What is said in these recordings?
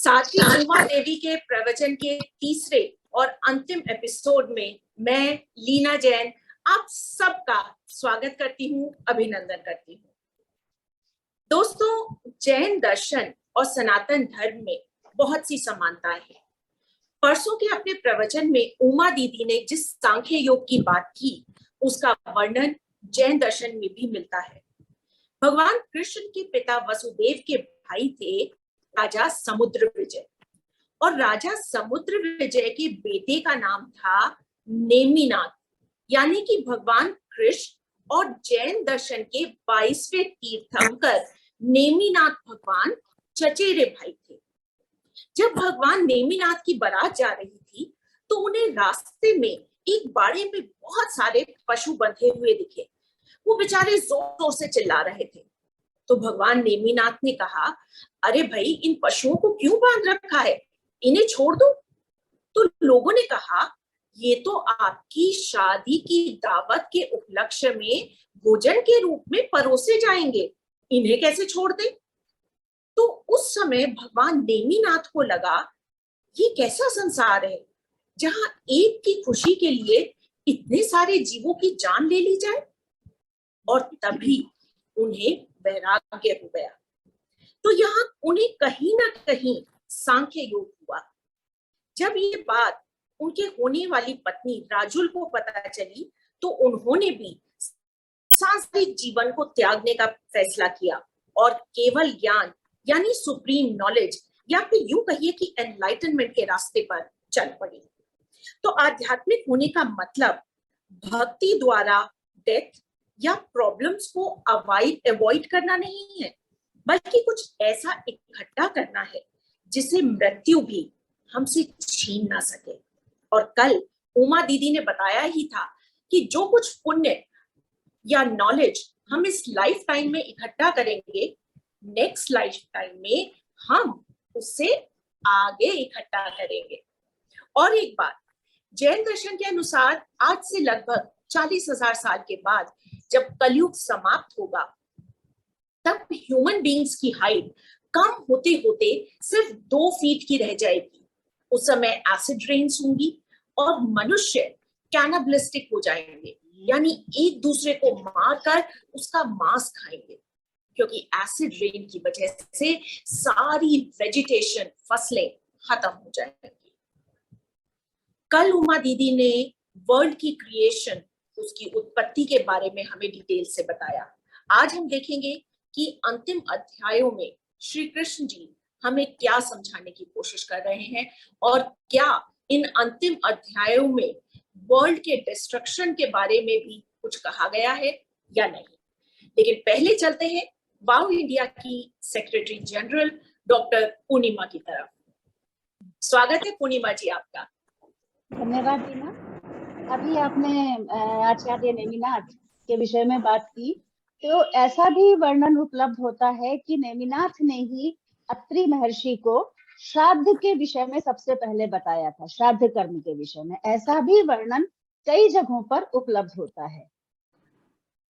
साथी उमा देवी के प्रवचन के तीसरे और अंतिम एपिसोड में मैं लीना जैन आप सबका स्वागत करती हूँ, अभिनंदन करती हूँ। दोस्तों, जैन दर्शन और सनातन धर्म में बहुत सी समानताएं हैं। परसों के अपने प्रवचन में उमा दीदी ने जिस सांख्य योग की बात की, उसका वर्णन जैन दर्शन में भी मिलता है। भगवान कृष्ण के पिता वसुदेव के भाई थे राजा समुद्र विजय, और राजा समुद्र विजय के बेटे का नाम था नेमिनाथ, यानी कि भगवान कृष्ण और जैन दर्शन के 22वें तीर्थंकर नेमिनाथ भगवान चचेरे भाई थे। जब भगवान नेमिनाथ की बारात जा रही थी तो उन्हें रास्ते में एक बाड़े में बहुत सारे पशु बंधे हुए दिखे। वो बेचारे जोर जोर से चिल्ला रहे थे। तो भगवान नेमिनाथ ने कहा, अरे भाई, इन पशुओं को क्यों बांध रखा है, इन्हें छोड़ दो। तो लोगों ने कहा, ये तो आपकी शादी की दावत के उपलक्ष्य में भोजन के रूप में परोसे जाएंगे, इन्हें कैसे छोड़ दें। तो उस समय भगवान नेमिनाथ को लगा, ये कैसा संसार है जहां एक की खुशी के लिए इतने सारे जीवों की जान ले ली जाए। और तभी उन्हें वैराग्य हो गया। तो यहाँ उन्हें कहीं ना कहीं सांख्य योग हुआ। जब ये बात उनके होने वाली पत्नी राजुल को पता चली तो उन्होंने भी सांसारिक जीवन को त्यागने का फैसला किया और केवल ज्ञान यानी सुप्रीम नॉलेज, या फिर यूं कहिए कि एनलाइटनमेंट के रास्ते पर चल पड़ी। तो आध्यात्मिक होने का मतलब भक्ति द्वारा डेथ या प्रॉब्लम्स को अवॉइड करना नहीं है, बल्कि कुछ ऐसा इकट्ठा करना है जिसे मृत्यु भी हमसे छीन ना सके। और कल उमा दीदी ने बताया ही था कि जो कुछ पुण्य या नॉलेज हम इस लाइफ टाइम में इकट्ठा करेंगे, नेक्स्ट लाइफ टाइम में हम उससे आगे इकट्ठा करेंगे। और एक बात, जैन दर्शन के अनुसार आज से लगभग 40,000 साल के बाद जब कलयुग समाप्त होगा, तब ह्यूमन बीइंग्स की हाइट कम होते होते सिर्फ 2 फीट की रह जाएगी। उस समय एसिड रेन्स होंगी और मनुष्य कैनाबलिस्टिक हो जाएंगे, यानी एक दूसरे को मारकर उसका मांस खाएंगे, क्योंकि एसिड रेन की वजह से सारी वेजिटेशन, फसलें खत्म हो जाएंगी। कल उमा दीदी ने वर्ल्ड की क्रिएशन, उसकी उत्पत्ति के बारे में हमें डिटेल से बताया। आज हम देखेंगे कि अंतिम अध्यायों में श्री कृष्ण जी हमें क्या समझाने की कोशिश कर रहे हैं और क्या इन अंतिम अध्यायों में वर्ल्ड के डिस्ट्रक्शन के बारे में भी कुछ कहा गया है या नहीं। लेकिन पहले चलते हैं वाओ इंडिया की सेक्रेटरी जनरल डॉक्टर पूर्णिमा की तरफ। स्वागत है पूर्णिमा जी आपका। धन्यवाद लीना। अभी आपने आचार्य नेमिनाथ के विषय में बात की, तो ऐसा भी वर्णन उपलब्ध होता है कि नेमिनाथ ने ही अत्रि महर्षि को श्राद्ध के विषय में सबसे पहले बताया था, श्राद्ध कर्म के विषय में। ऐसा भी वर्णन कई जगहों पर उपलब्ध होता है।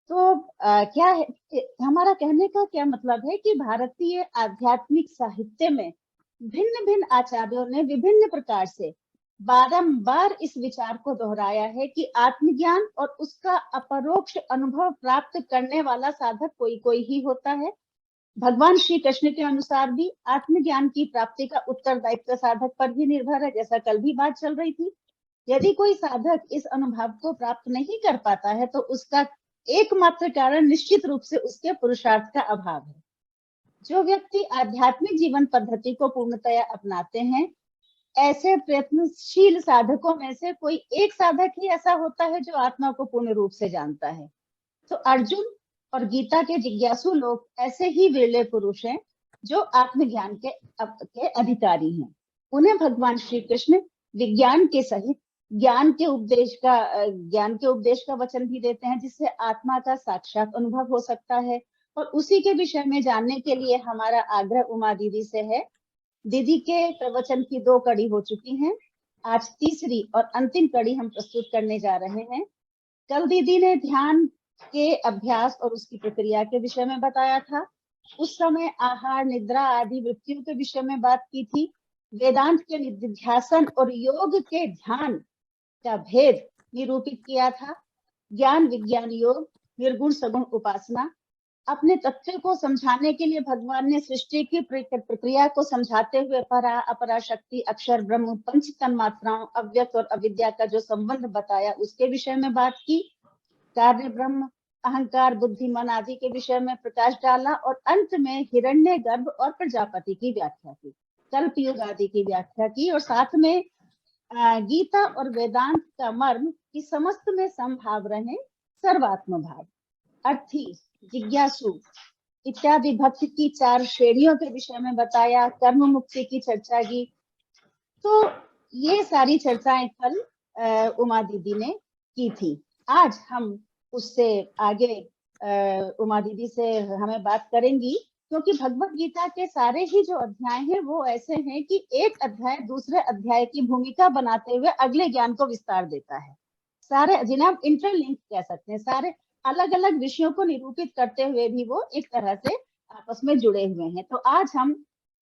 तो क्या है, हमारा कहने का क्या मतलब है कि भारतीय आध्यात्मिक साहित्य में भिन्न भिन्न आचार्यों ने विभिन्न प्रकार से बारंबार इस विचार को दोहराया है कि आत्मज्ञान और उसका अपरोक्ष अनुभव प्राप्त करने वाला साधक कोई कोई ही होता है। भगवान श्री कृष्ण के अनुसार भी आत्मज्ञान की प्राप्ति का उत्तरदायित्व साधक पर ही निर्भर है, जैसा कल भी बात चल रही थी। यदि कोई साधक इस अनुभव को प्राप्त नहीं कर पाता है तो उसका एकमात्र कारण निश्चित रूप से उसके पुरुषार्थ का अभाव है। जो व्यक्ति आध्यात्मिक जीवन पद्धति को पूर्णतया अपनाते हैं, ऐसे प्रयत्नशील साधकों में से कोई एक साधक ही ऐसा होता है जो आत्मा को पूर्ण रूप से जानता है। तो अर्जुन और गीता के जिज्ञासु लोग ऐसे ही विरले पुरुष हैं जो आत्मज्ञान के अधिकारी हैं। उन्हें भगवान श्री कृष्ण विज्ञान के सहित ज्ञान के उपदेश का वचन भी देते हैं, जिससे आत्मा का साक्षात अनुभव हो सकता है। और उसी के विषय में जानने के लिए हमारा आग्रह उमा दीदी से है। दीदी के प्रवचन की 2 कड़ी हो चुकी हैं, आज तीसरी और अंतिम कड़ी हम प्रस्तुत करने जा रहे हैं। कल दीदी ने ध्यान के अभ्यास और उसकी प्रक्रिया के विषय में बताया था। उस समय आहार, निद्रा आदि वृत्तियों के विषय में बात की थी। वेदांत के निधिध्यासन और योग के ध्यान का भेद निरूपित किया था। ज्ञान विज्ञान योग, निर्गुण सगुण उपासना, अपने तथ्य को समझाने के लिए भगवान ने सृष्टि की प्रक्रिया को समझाते हुए परा, अपरा, शक्ति, अक्षर, ब्रह्म, पंच तन्मात्राओं, अव्यक्त और अविद्या का जो संबंध बताया उसके विषय में बात की। कार्य ब्रह्म, अहंकार, बुद्धि, मन आदि के विषय में प्रकाश डाला और अंत में हिरण्यगर्भ और प्रजापति की व्याख्या की, कल्पयुग आदि की व्याख्या की, और साथ में गीता और वेदांत का मर्म कि समस्त में समभाव रहे, सर्वात्म भाव, अर्थी, जिज्ञासु इत्यादि भक्ति की 4 श्रेणियों के विषय में बताया, कर्म मुक्ति की चर्चा की। तो ये सारी चर्चाएं कल उमा दीदी ने की थी। आज हम उससे आगे उमा दीदी से हमें बात करेंगी, क्योंकि भगवत गीता के सारे ही जो अध्याय हैं वो ऐसे हैं कि एक अध्याय दूसरे अध्याय की भूमिका बनाते हुए अगले ज्ञान को विस्तार देता है। सारे जिन्हें आप इंटरलिंक कह सकते हैं, सारे अलग अलग विषयों को निरूपित करते हुए भी वो एक तरह से आपस में जुड़े हुए हैं। तो आज हम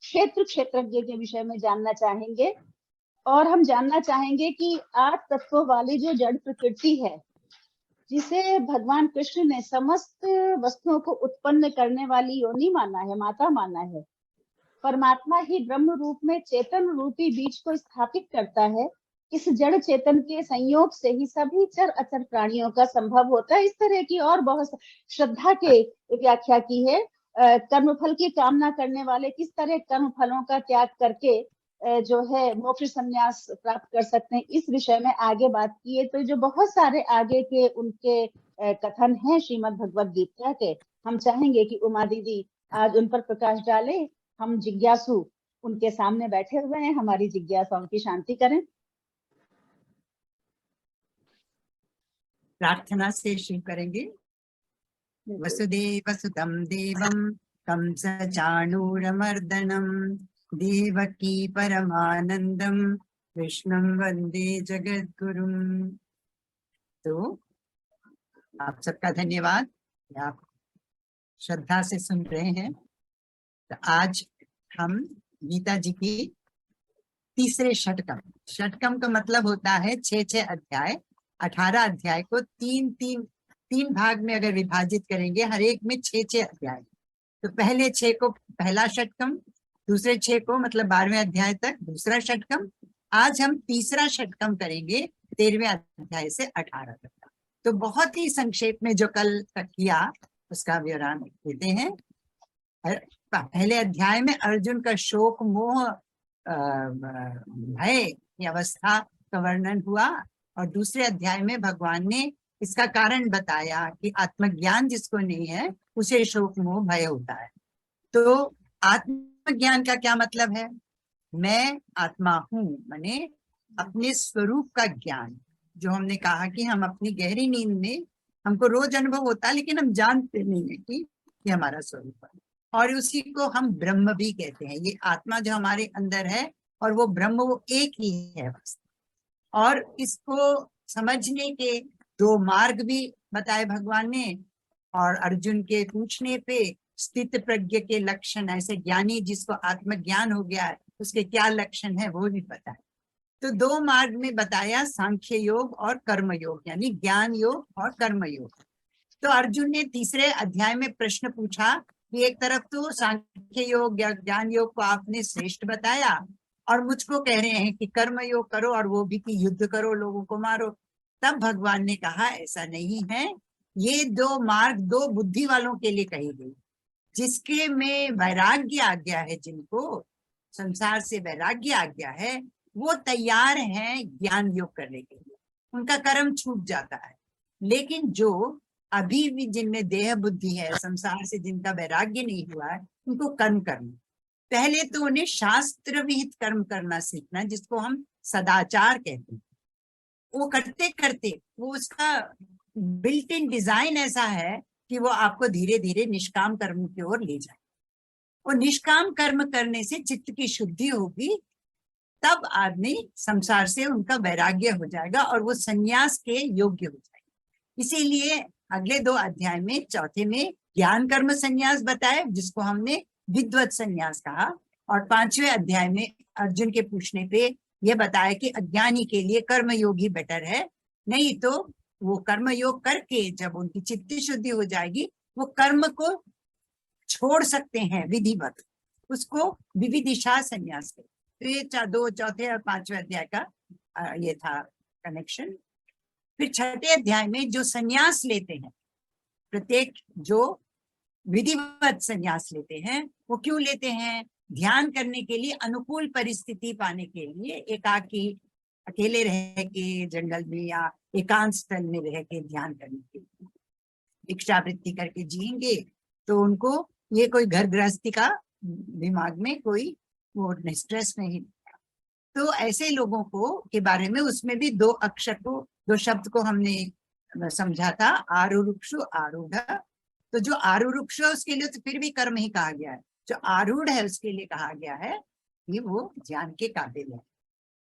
क्षेत्रज्ञ के विषय में जानना चाहेंगे, और हम जानना चाहेंगे कि 8 तत्वों वाली जो जड़ प्रकृति है, जिसे भगवान कृष्ण ने समस्त वस्तुओं को उत्पन्न करने वाली योनि माना है, माता माना है, परमात्मा ही ब्रह्म रूप में चेतन रूपी बीज को स्थापित करता है। इस जड़ चेतन के संयोग से ही सभी चर अचर प्राणियों का संभव होता है। इस तरह की और बहुत श्रद्धा के व्याख्या की है। कर्मफल की कामना करने वाले किस तरह कर्म फलों का त्याग करके जो है मोक्ष संन्यास प्राप्त कर सकते हैं, इस विषय में आगे बात की है। तो जो बहुत सारे आगे के उनके कथन हैं श्रीमद् भगवत गीता के, हम चाहेंगे कि उमा दीदी आज उन पर प्रकाश डाले। हम जिज्ञासु उनके सामने बैठे हुए हैं, हमारी जिज्ञासाओं की शांति करें। प्रार्थना से शुरू करेंगे। वसुदेव सुतं देवं कंसचाणूरमर्दनं देवकी परमानंदं कृष्णं वंदे जगद्गुरुं। तो आप सबका धन्यवाद, आप श्रद्धा से सुन रहे हैं। तो आज हम गीता जी की तीसरे षटकम का मतलब होता है 6 अध्याय। 18 अध्याय को तीन भाग में अगर विभाजित करेंगे, हर एक में 6 अध्याय। तो पहले 6 को पहला षटकम, दूसरे 6 को मतलब 12वें अध्याय तक दूसरा षटकम। आज हम तीसरा षटकम करेंगे 13वें अध्याय से 18 तक। तो बहुत ही संक्षेप में जो कल तक किया उसका विवरण देते हैं। पहले अध्याय में अर्जुन का शोक, मोह, भय की अवस्था का वर्णन हुआ, और दूसरे अध्याय में भगवान ने इसका कारण बताया कि आत्मज्ञान जिसको नहीं है उसे शोक मोह भय होता है। तो आत्मज्ञान का क्या मतलब है? मैं आत्मा हूं, माने अपने स्वरूप का ज्ञान, जो हमने कहा कि हम अपनी गहरी नींद में हमको रोज अनुभव होता है, लेकिन हम जानते नहीं है कि ये हमारा स्वरूप है। और उसी को हम ब्रह्म भी कहते हैं। ये आत्मा जो हमारे अंदर है और वो ब्रह्म, वो एक ही है बस। और इसको समझने के 2 मार्ग भी बताए भगवान ने, और अर्जुन के पूछने पे स्थित प्रज्ञ के लक्षण, ऐसे ज्ञानी जिसको आत्मज्ञान हो गया है उसके क्या लक्षण है वो भी पता है। तो 2 मार्ग में बताया, सांख्य योग और कर्म योग, यानी ज्ञान योग और कर्म योग। तो अर्जुन ने तीसरे अध्याय में प्रश्न पूछा कि एक तरफ तो सांख्य योग या ज्ञान योग को आपने श्रेष्ठ बताया, और मुझको कह रहे हैं कि कर्म योग करो, और वो भी कि युद्ध करो, लोगों को मारो। तब भगवान ने कहा ऐसा नहीं है, ये 2 मार्ग 2 बुद्धि वालों के लिए कही गई, जिसके में वैराग्य आ गया है, जिनको संसार से वैराग्य आ गया है, वो तैयार हैं ज्ञान योग करने के लिए, उनका कर्म छूट जाता है। लेकिन जो अभी भी जिनमें देह बुद्धि है, संसार से जिनका वैराग्य नहीं हुआ है, उनको कर्म करना। पहले तो उन्हें शास्त्र विहित कर्म करना सीखना, जिसको हम सदाचार कहते हैं। वो करते करते वो उसका बिल्ट इन डिजाइन ऐसा है कि वो आपको धीरे धीरे निष्काम कर्म की ओर ले जाए। वो निष्काम कर्म करने से चित्त की शुद्धि होगी, तब आदमी संसार से उनका वैराग्य हो जाएगा और वो संन्यास के योग्य हो जाएगा। इसीलिए अगले 2 अध्याय में, चौथे में ज्ञान कर्म संन्यास बताए, जिसको हमने विद्वत संन्यास कहा। और 5वें अध्याय में अर्जुन के पूछने पे यह बताया कि अज्ञानी के लिए कर्म योग ही बेटर है, नहीं तो वो कर्म योग करके जब उनकी चित्त शुद्धि हो जाएगी वो कर्म को छोड़ सकते हैं विधिवत, उसको विविदिशा संन्यास करें। तो ये चौथे और 5वें अध्याय का ये था कनेक्शन। फिर 6ठे अध्याय में जो संन्यास लेते हैं, प्रत्येक जो विधिवत संन्यास लेते हैं वो क्यों लेते हैं? ध्यान करने के लिए अनुकूल परिस्थिति पाने के लिए, एकाकी अकेले रह के जंगल में या एकांत स्थल में रह के ध्यान करने के लिए। भिक्षावृत्ति करके जिएंगे तो उनको ये कोई घर गृहस्थी का दिमाग में कोई वो स्ट्रेस नहीं। तो ऐसे लोगों को के बारे में उसमें भी दो शब्द को हमने समझा था, आरुरुक्षु आरूढ़। तो जो आरुरुक्ष है उसके लिए तो फिर भी कर्म ही कहा गया है, जो आरूढ़ है उसके लिए कहा गया है कि वो ध्यान के काबिल है।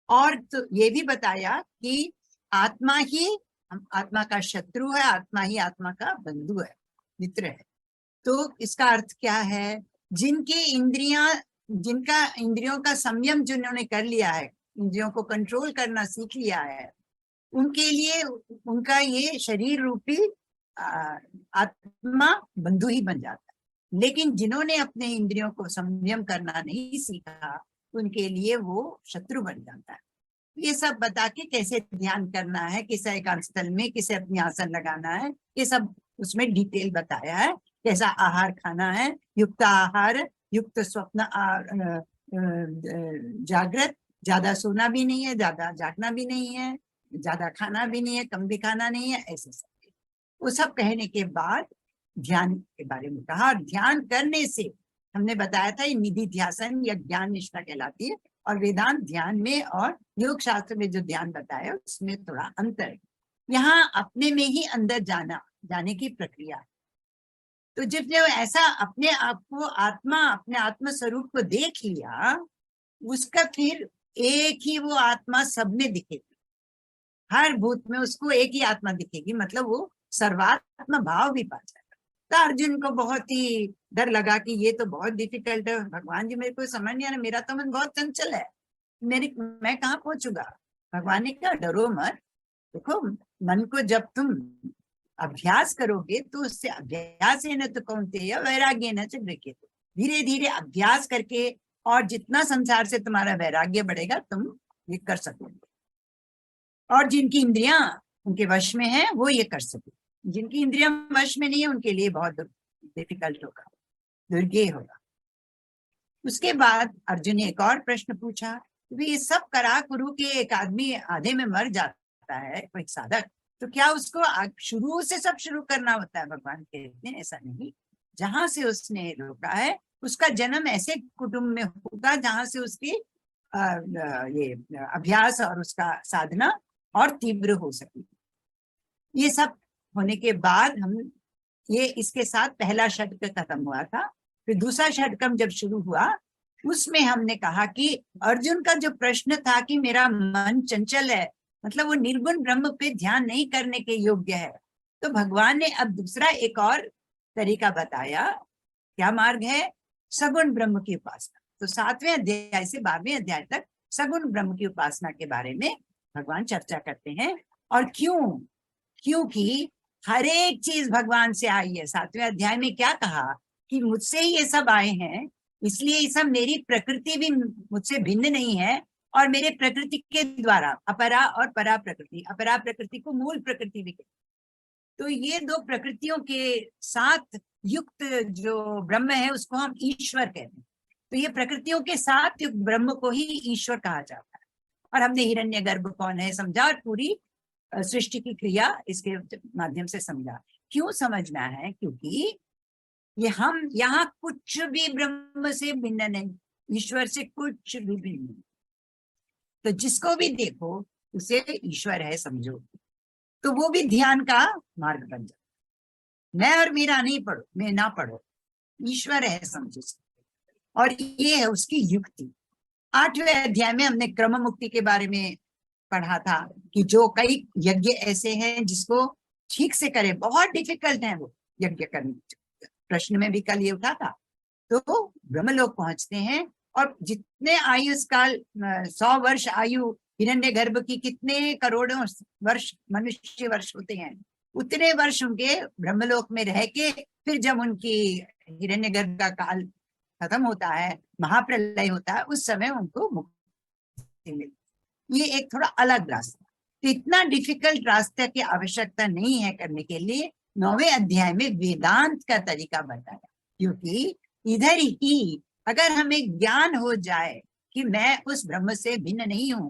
और तो ये भी बताया कि आत्मा ही आत्मा का शत्रु है, आत्मा ही आत्मा का बंधु है, मित्र है। तो इसका अर्थ क्या है? जिनका इंद्रियों का संयम जिन्होंने कर लिया है, इंद्रियों को कंट्रोल करना सीख लिया है, उनके लिए उनका ये शरीर रूपी आत्मा बंधु ही बन जाता है। लेकिन जिन्होंने अपने इंद्रियों को संयम करना नहीं सीखा उनके लिए वो शत्रु बन जाता है। ये सब बता के कैसे ध्यान करना है, किसे एकांत स्थल में किसे अपनी आसन लगाना है, ये सब उसमें डिटेल बताया है। कैसा आहार खाना है, युक्त आहार, युक्त स्वप्न, जागृत, ज्यादा सोना भी नहीं है, ज्यादा जागना भी नहीं है, ज्यादा खाना भी नहीं है, कम भी खाना नहीं है, ऐसे सब। वो सब कहने के बाद ध्यान के बारे में कहा। और ध्यान करने से हमने बताया था ये निधि ध्यासन या ज्ञान निष्ठा कहलाती है। और वेदांत ध्यान में और योग शास्त्र में जो ध्यान बताया उसमें थोड़ा अंतर है। यहाँ अपने में ही अंदर जाने की प्रक्रिया है। तो जब ऐसा अपने आप को अपने आत्म स्वरूप को देख लिया, उसका फिर एक ही वो आत्मा सब में दिखेगी, हर भूत में उसको एक ही आत्मा दिखेगी, मतलब वो सर्वात्म भाव भी पा जाएगा। तो अर्जुन को बहुत ही डर लगा कि ये तो बहुत डिफिकल्ट है, भगवान जी मेरे को समझ नहीं आ रहा, मेरा तो मन बहुत चंचल है, मैं कहाँ पहुंचूंगा। भगवान ने कहा डरो मत, देखो मन को जब तुम अभ्यास करोगे तो उससे अभ्यास है न तो कौन्तेय वैराग्य न च गृह्यते, धीरे धीरे अभ्यास करके और जितना संसार से तुम्हारा वैराग्य बढ़ेगा तुम ये कर सकोगे। और जिनकी इंद्रियां उनके वश में है वो ये कर सके, जिनकी इंद्रियां वश में नहीं है उनके लिए बहुत डिफिकल्ट होगा, दुर्गेय होगा। उसके बाद अर्जुन ने एक और प्रश्न पूछा, ये सब करा गुरु के एक आदमी आधे में मर जाता है कोई साधक, तो क्या उसको शुरू से सब शुरू करना होता है? भगवान कहते हैं ऐसा नहीं, जहां से उसने रोका है उसका जन्म ऐसे कुटुंब में होगा जहां से उसकी ये अभ्यास और उसका साधना और तीव्र हो सके। ये सब होने के बाद हम ये इसके साथ पहला षटक खत्म हुआ था। फिर दूसरा षटकम जब शुरू हुआ उसमें हमने कहा कि अर्जुन का जो प्रश्न था कि मेरा मन चंचल है, मतलब वो निर्गुण ब्रह्म पे ध्यान नहीं करने के योग्य है, तो भगवान ने अब दूसरा एक और तरीका बताया। क्या मार्ग है? सगुण ब्रह्म की उपासना। तो 7वें अध्याय से 12वें अध्याय तक सगुण ब्रह्म की उपासना के बारे में भगवान चर्चा करते हैं। और क्योंकि हर एक चीज भगवान से आई है। 7वें अध्याय में क्या कहा कि मुझसे ही ये सब आए हैं, इसलिए ये सब मेरी प्रकृति भी मुझसे भिन्न नहीं है, और मेरे प्रकृति के द्वारा अपरा और परा प्रकृति, अपरा प्रकृति को मूल प्रकृति भी कहते। तो ये दो प्रकृतियों के साथ युक्त जो ब्रह्म है उसको हम ईश्वर कहते हैं। तो ये प्रकृतियों के साथ युक्त ब्रह्म को ही ईश्वर कहा जाता है। और हमने हिरण्यगर्भ कौन है समझा, और पूरी सृष्टि की क्रिया इसके माध्यम से समझा। क्यों समझना है? क्योंकि ये हम यहाँ कुछ भी ब्रह्म से भिन्न नहीं, ईश्वर से कुछ भी भिन्न नहीं। तो जिसको भी देखो उसे ईश्वर है समझो, तो वो भी ध्यान का मार्ग बन जाए। मैं और मेरा नहीं पढ़ो, मैं ना पढ़ो, ईश्वर है समझो। और ये है उसकी युक्ति। 8वें अध्याय में हमने क्रम मुक्ति के बारे में पढ़ा था कि जो कई यज्ञ ऐसे हैं जिसको ठीक से करे, बहुत डिफिकल्ट है वो यज्ञ करने, प्रश्न में भी कल ये उठा था। तो ब्रह्मलोक पहुंचते हैं और जितने आयुष्काल 100 वर्ष आयु हिरण्यगर्भ की कितने करोड़ों वर्ष मनुष्य वर्ष होते हैं, उतने वर्ष उनके ब्रह्मलोक में रह के फिर जब उनकी हिरण्यगर्भ का काल खत्म होता है, महाप्रलय होता है, उस समय उनको मुक्ति मिलती। ये एक थोड़ा अलग रास्ता। तो इतना डिफिकल्ट रास्ते की आवश्यकता नहीं है करने के लिए। 9वें अध्याय में वेदांत का तरीका बताया, क्योंकि इधर ही अगर हमें ज्ञान हो जाए कि मैं उस ब्रह्म से भिन्न नहीं हूं,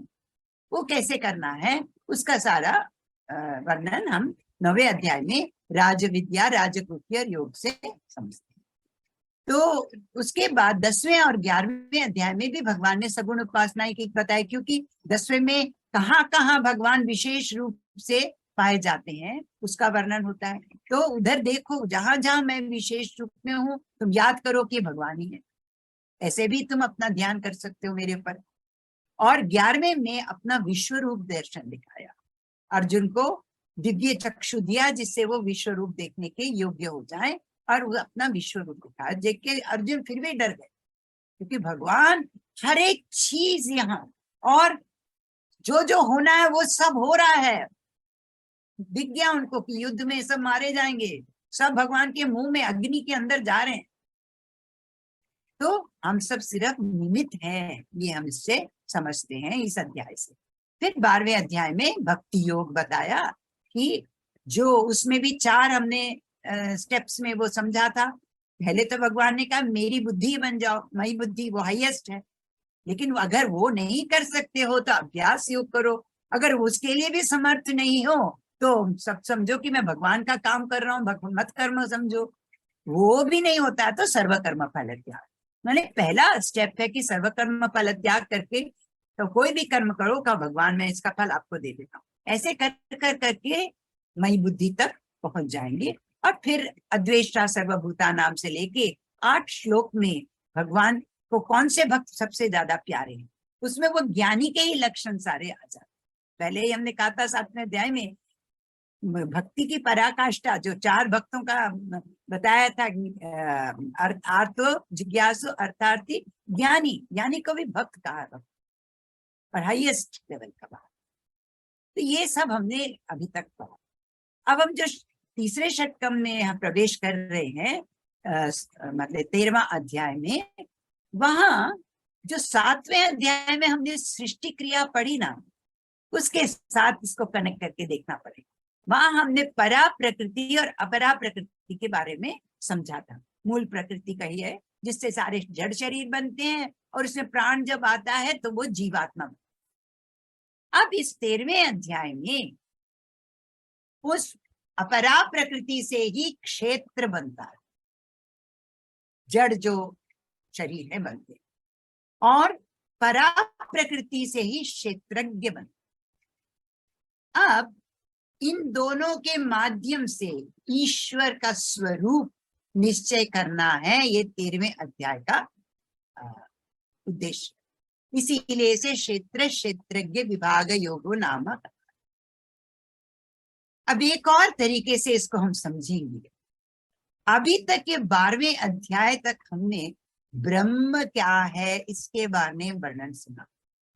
वो कैसे करना है, उसका सारा वर्णन हम 9वें अध्याय में राजविद्या राजकृत्य और योग से समझते हैं। तो उसके बाद 10वें और 11वें अध्याय में भी भगवान ने सगुण उपासना की बताई, क्योंकि 10वें में कहाँ कहाँ भगवान विशेष रूप से पाए जाते हैं उसका वर्णन होता है। तो उधर देखो, जहां जहां मैं विशेष रूप में हूं तुम याद करो कि भगवान ही है। ऐसे भी तुम अपना ध्यान कर सकते हो मेरे ऊपर। और 11वें में अपना विश्व रूप दर्शन दिखाया, अर्जुन को दिव्य चक्षु दिया जिससे वो विश्व रूप देखने के योग्य हो जाए, और वो अपना विश्व रूप दिखाया। देख के अर्जुन फिर भी डर गए, क्योंकि भगवान हर एक चीज यहाँ, और जो जो होना है वो सब हो रहा है। दिख गया उनको कि युद्ध में सब मारे जाएंगे, सब भगवान के मुंह में अग्नि के अंदर जा रहे हैं। तो हम सब सिर्फ निमित्त हैं, ये हम इससे समझते हैं इस अध्याय से। फिर 12वें अध्याय में भक्ति योग बताया कि जो उसमें भी 4 हमने स्टेप्स में वो समझा था। पहले तो भगवान ने कहा मेरी बुद्धि बन जाओ, मई बुद्धि वो हाईएस्ट है। लेकिन अगर वो नहीं कर सकते हो तो अभ्यास योग करो। अगर उसके लिए भी समर्थ नहीं हो तो सब समझो कि मैं भगवान का काम कर रहा हूँ, मत कर्म समझो। वो भी नहीं होता तो सर्वकर्म फल त्याग, मैंने पहला स्टेप है कि सर्वकर्म फल त्याग करके तो कोई भी कर्म करो का भगवान मैं इसका फल आपको दे देता हूँ। ऐसे कर कर करके मई बुद्धि तक पहुंच जाएंगे। और फिर अद्वेष्टा सर्वभूता नाम से लेके 8 श्लोक में भगवान को कौन से भक्त सबसे ज्यादा प्यारे हैं, उसमें वो ज्ञानी के ही लक्षण सारे आ जाते। पहले ही हमने कहा था 7वें अध्याय में भक्ति की पराकाष्ठा जो 4 भक्तों का बताया था, अर्थार्थो जिज्ञासु अर्थार्थी ज्ञानी, ज्ञानी को भी भक्त कहा था और हाईएस्ट लेवल का बात। तो ये सब हमने अभी तक पढ़ा। अब हम जो तीसरे षटकम में हम प्रवेश कर रहे हैं, मतलब 13वां अध्याय में, वहां जो 7वें अध्याय में हमने सृष्टि क्रिया पढ़ी ना, उसके साथ इसको कनेक्ट करके देखना पड़ेगा। वहां हमने परा प्रकृति और अपरा प्रकृति के बारे में समझा था। मूल प्रकृति कही है जिससे सारे जड़ शरीर बनते हैं, और उसमें प्राण जब आता है तो वो जीवात्मा बनता है। अब इस 13वें अध्याय में उस अपरा प्रकृति से ही क्षेत्र बनता है, जड़ जो शरीर है बनते हैं, और परा प्रकृति से ही क्षेत्रज्ञ बनते। अब इन दोनों के माध्यम से ईश्वर का स्वरूप निश्चय करना है, ये 13वें अध्याय का उद्देश्य। इसीलिए इसे क्षेत्र क्षेत्रज्ञ विभाग योगो नामक। अब एक और तरीके से इसको हम समझेंगे। अभी तक के 12वें अध्याय तक हमने ब्रह्म क्या है इसके बारे में वर्णन सुना।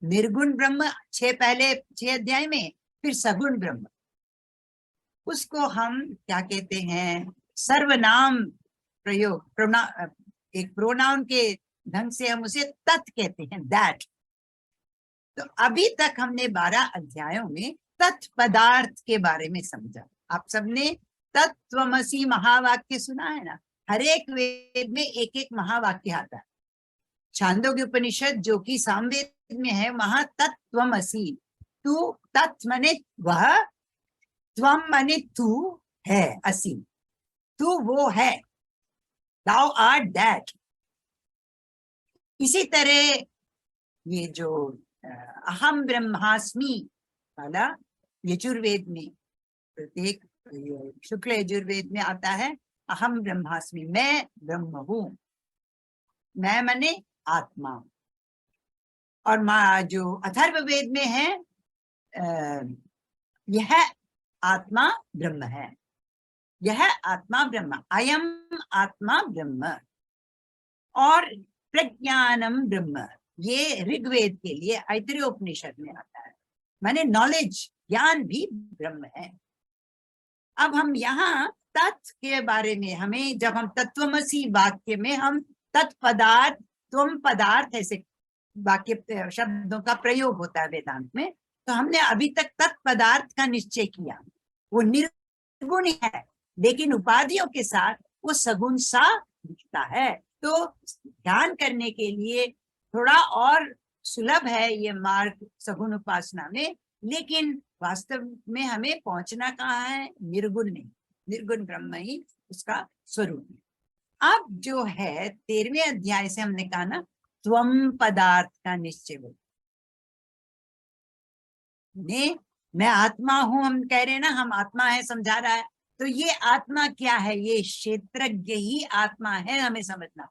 निर्गुण ब्रह्म पहले 6 अध्याय में, फिर सगुण ब्रह्म, उसको हम क्या कहते हैं, सर्वनाम प्रयोग, एक प्रोनाउन के ढंग से हम उसे तत् कहते हैं, दैट। तो अभी तक हमने 12 अध्यायों में तत्पदार्थ के बारे में समझा। आप सबने तत्त्वमसि महावाक्य सुना है ना, हर एक वेद में एक एक महावाक्य आता है। छांदोग्य उपनिषद जो कि सामवेद में है, वहां तत्त्वमसि, तू तत् माने वह, त्वम माने तू है, असि तू वो है, thou art that। इसी तरह ये जो अहम ब्रह्मास्मि वाला यजुर्वेद में, प्रत्येक शुक्ल यजुर्वेद में आता है अहम ब्रह्मास्मि, मैं ब्रह्म हूं। मैं माने आत्मा। और जो अथर्ववेद में है यह आत्मा ब्रह्म है। यह आत्मा ब्रह्म, अयम आत्मा ब्रह्म। और प्रज्ञानम ब्रह्म, ये ऋग्वेद के लिए ऐतरेय उपनिषद में आता है, माने नॉलेज, ज्ञान भी ब्रह्म है। अब हम यहाँ तत् के बारे में, हमें जब हम तत्वमसी वाक्य में हम तत्पदार्थ, त्वम पदार्थ ऐसे वाक्य शब्दों का प्रयोग होता है वेदांत में, तो हमने अभी तक तत्पदार्थ का निश्चय किया। वो निर्गुण है, लेकिन उपाधियों के साथ वो सगुण सा दिखता है। तो ध्यान करने के लिए थोड़ा और सुलभ है ये मार्ग सगुण उपासना में, लेकिन वास्तव में हमें पहुंचना कहाँ है? निर्गुण में। निर्गुण ब्रह्म ही उसका स्वरूप है। अब जो है 13वें अध्याय से हमने कहा ना, त्वम पदार्थ का निश्चय हो। मैं आत्मा हूं, हम कह रहे हैं ना, हम आत्मा है, समझा रहा है। तो ये आत्मा क्या है? ये क्षेत्रज्ञ ही आत्मा है, हमें समझना।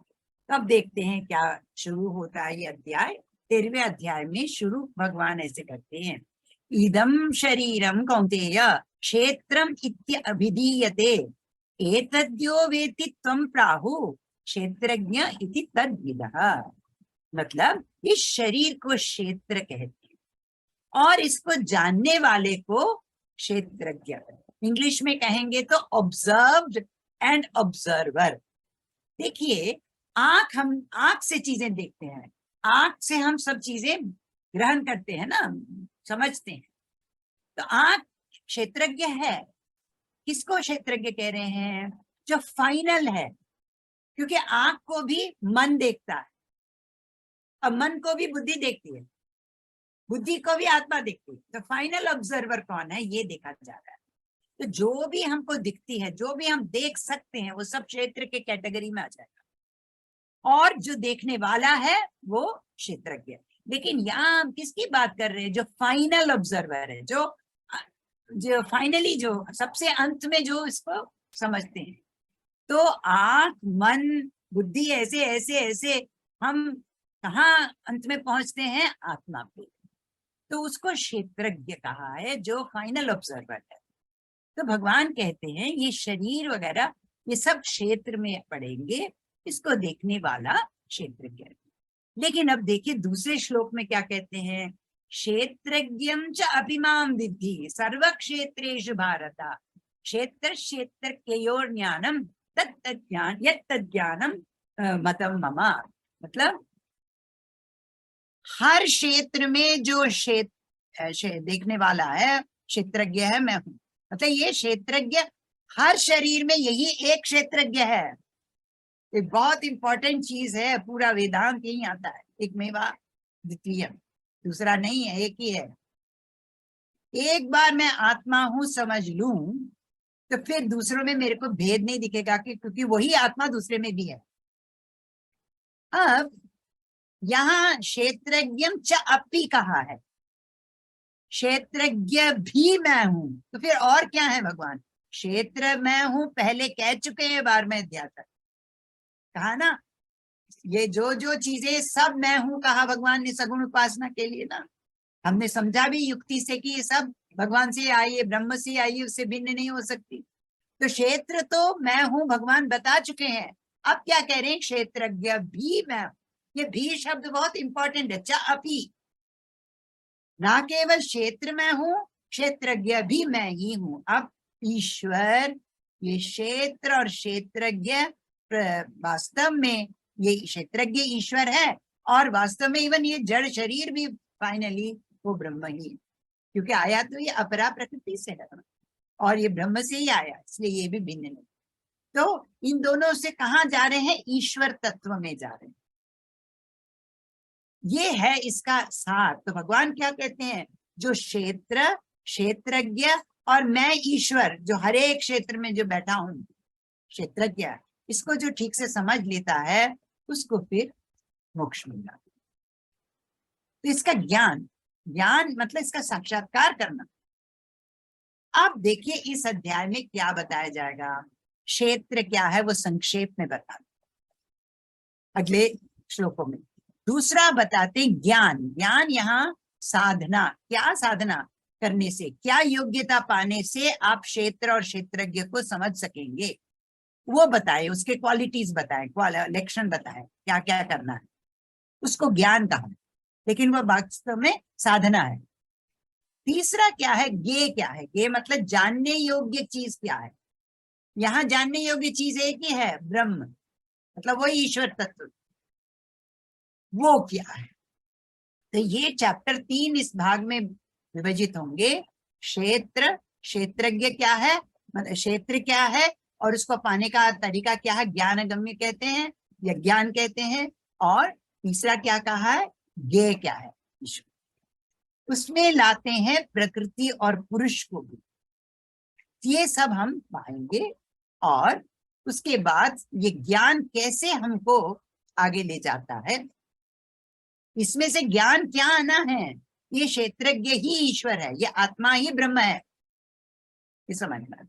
अब देखते हैं क्या शुरू होता है ये अध्याय। 13वें अध्याय में शुरू भगवान ऐसे करते हैं, इदम शरीरम कौन्तेय क्षेत्रम इत्य अभिधीयते एतद्यो वेति त्वं प्राहु क्षेत्रज्ञ इति तद्विदः। मतलब इस शरीर को क्षेत्र कहते हैं और इसको जानने वाले को क्षेत्रज्ञ। इंग्लिश में कहेंगे तो ऑब्जर्व्ड एंड ऑब्जर्वर। देखिए, हम आंख से चीजें देखते हैं, आंख से हम सब चीजें ग्रहण करते हैं ना, समझते हैं। तो आंख क्षेत्रज्ञ है। किसको क्षेत्रज्ञ कह रहे हैं? जो फाइनल है, क्योंकि आंख को भी मन देखता है, अब मन को भी बुद्धि देखती है, बुद्धि को भी आत्मा देखती है। तो फाइनल ऑब्जर्वर कौन है? ये देखा जा रहा है। तो जो भी हमको दिखती है, जो भी हम देख सकते हैं, वो सब क्षेत्र के कैटेगरी में आ जाएगा। और जो देखने वाला है वो क्षेत्रज्ञ। लेकिन यहाँ हम किसकी बात कर रहे हैं? जो फाइनल ऑब्जर्वर है, जो फाइनली, जो सबसे अंत में जो इसको समझते हैं। तो आंख, मन, बुद्धि, ऐसे ऐसे ऐसे हम कहाँ अंत में पहुंचते हैं? आत्मा पे। तो उसको क्षेत्रज्ञ कहा है, जो फाइनल ऑब्जर्वर है। तो भगवान कहते हैं ये शरीर वगैरह ये सब क्षेत्र में पड़ेंगे, इसको देखने वाला क्षेत्रज्ञ। लेकिन अब देखिए दूसरे श्लोक में क्या कहते हैं? क्षेत्रज्ञं च अपिमां विद्धि सर्व क्षेत्रेषु भारत क्षेत्र क्षेत्र केयोर ज्ञानम तत्तज्ञान यत्तज्ञानम मतम मम। मतलब हर क्षेत्र में जो क्षेत्र देखने वाला है क्षेत्रज्ञ है, मैं हूं। मतलब ये क्षेत्रज्ञ हर शरीर में यही एक क्षेत्रज्ञ है। ये बहुत इंपॉर्टेंट चीज है। पूरा वेदांत यही आता है, एक मेवा द्वितीय, दूसरा नहीं है, एक ही है। एक बार मैं आत्मा हूं समझ लूं तो फिर दूसरों में मेरे को भेद नहीं दिखेगा, क्योंकि वही आत्मा दूसरे में भी है। अब यहाँ क्षेत्रज्ञ च अपि कहा है, क्षेत्रज्ञ भी मैं हूं। तो फिर और क्या है? भगवान क्षेत्र मैं हूं पहले कह चुके हैं 12वें अध्याय तक, कहा ना। ये जो जो चीजें सब मैं हूं कहा भगवान ने सगुण उपासना के लिए ना। हमने समझा भी युक्ति से कि ये सब भगवान से आई है, ब्रह्म से आई है, उससे भिन्न नहीं हो सकती। तो क्षेत्र तो मैं हूं भगवान बता चुके हैं। अब क्या कह रहे हैं? क्षेत्रज्ञ भी मैं हूं। ये भी शब्द बहुत इंपॉर्टेंट है। च अपि, ना केवल क्षेत्र में हूं, क्षेत्रज्ञ भी मैं ही हूं। अब ईश्वर, ये क्षेत्र और क्षेत्रज्ञ वास्तव में ये क्षेत्रज्ञ ईश्वर है, और वास्तव में इवन ये जड़ शरीर भी फाइनली वो ब्रह्म ही, क्योंकि आया तो ये अपरा प्रकृति से है और ये ब्रह्म से ही आया, इसलिए ये भी भिन्न नहीं। तो इन दोनों से कहाँ जा रहे हैं? ईश्वर तत्व में जा रहे हैं। ये है इसका सार। तो भगवान क्या कहते हैं? जो क्षेत्र, क्षेत्रज्ञ और मैं ईश्वर, जो हर एक क्षेत्र में जो बैठा हूं क्षेत्रज्ञ, इसको जो ठीक से समझ लेता है उसको फिर मोक्ष मिलता। तो इसका ज्ञान, ज्ञान मतलब इसका साक्षात्कार करना। अब देखिए इस अध्याय में क्या बताया जाएगा। क्षेत्र क्या है वो संक्षेप में बता अगले श्लोकों में। दूसरा बताते ज्ञान। ज्ञान यहाँ साधना। क्या साधना? करने से, क्या योग्यता पाने से आप क्षेत्र और क्षेत्रज्ञ को समझ सकेंगे, वो बताए, उसके क्वालिटीज बताए, लक्षण बताए, क्या क्या करना है, उसको ज्ञान कहा है, लेकिन वह वास्तव में साधना है। तीसरा क्या है, ज्ञेय क्या है, ज्ञेय मतलब जानने योग्य चीज क्या है। यहाँ जानने योग्य चीज एक ही है, ब्रह्म, मतलब वही ईश्वर तत्व, वो क्या है। तो ये चैप्टर 3 इस भाग में विभाजित होंगे। क्षेत्र, क्षेत्रज्ञ क्या है, मतलब क्षेत्र क्या है और उसको पाने का तरीका क्या है, ज्ञान गम्य कहते हैं या ज्ञान कहते हैं। और तीसरा क्या कहा है, ज्ञेय क्या है, ईश्वर। उसमें लाते हैं प्रकृति और पुरुष को भी, ये सब हम पाएंगे। और उसके बाद ये ज्ञान कैसे हमको आगे ले जाता है, इसमें से ज्ञान क्या आना है, ये क्षेत्रज्ञ ही ईश्वर है, ये आत्मा ही ब्रह्म है, ये समझना।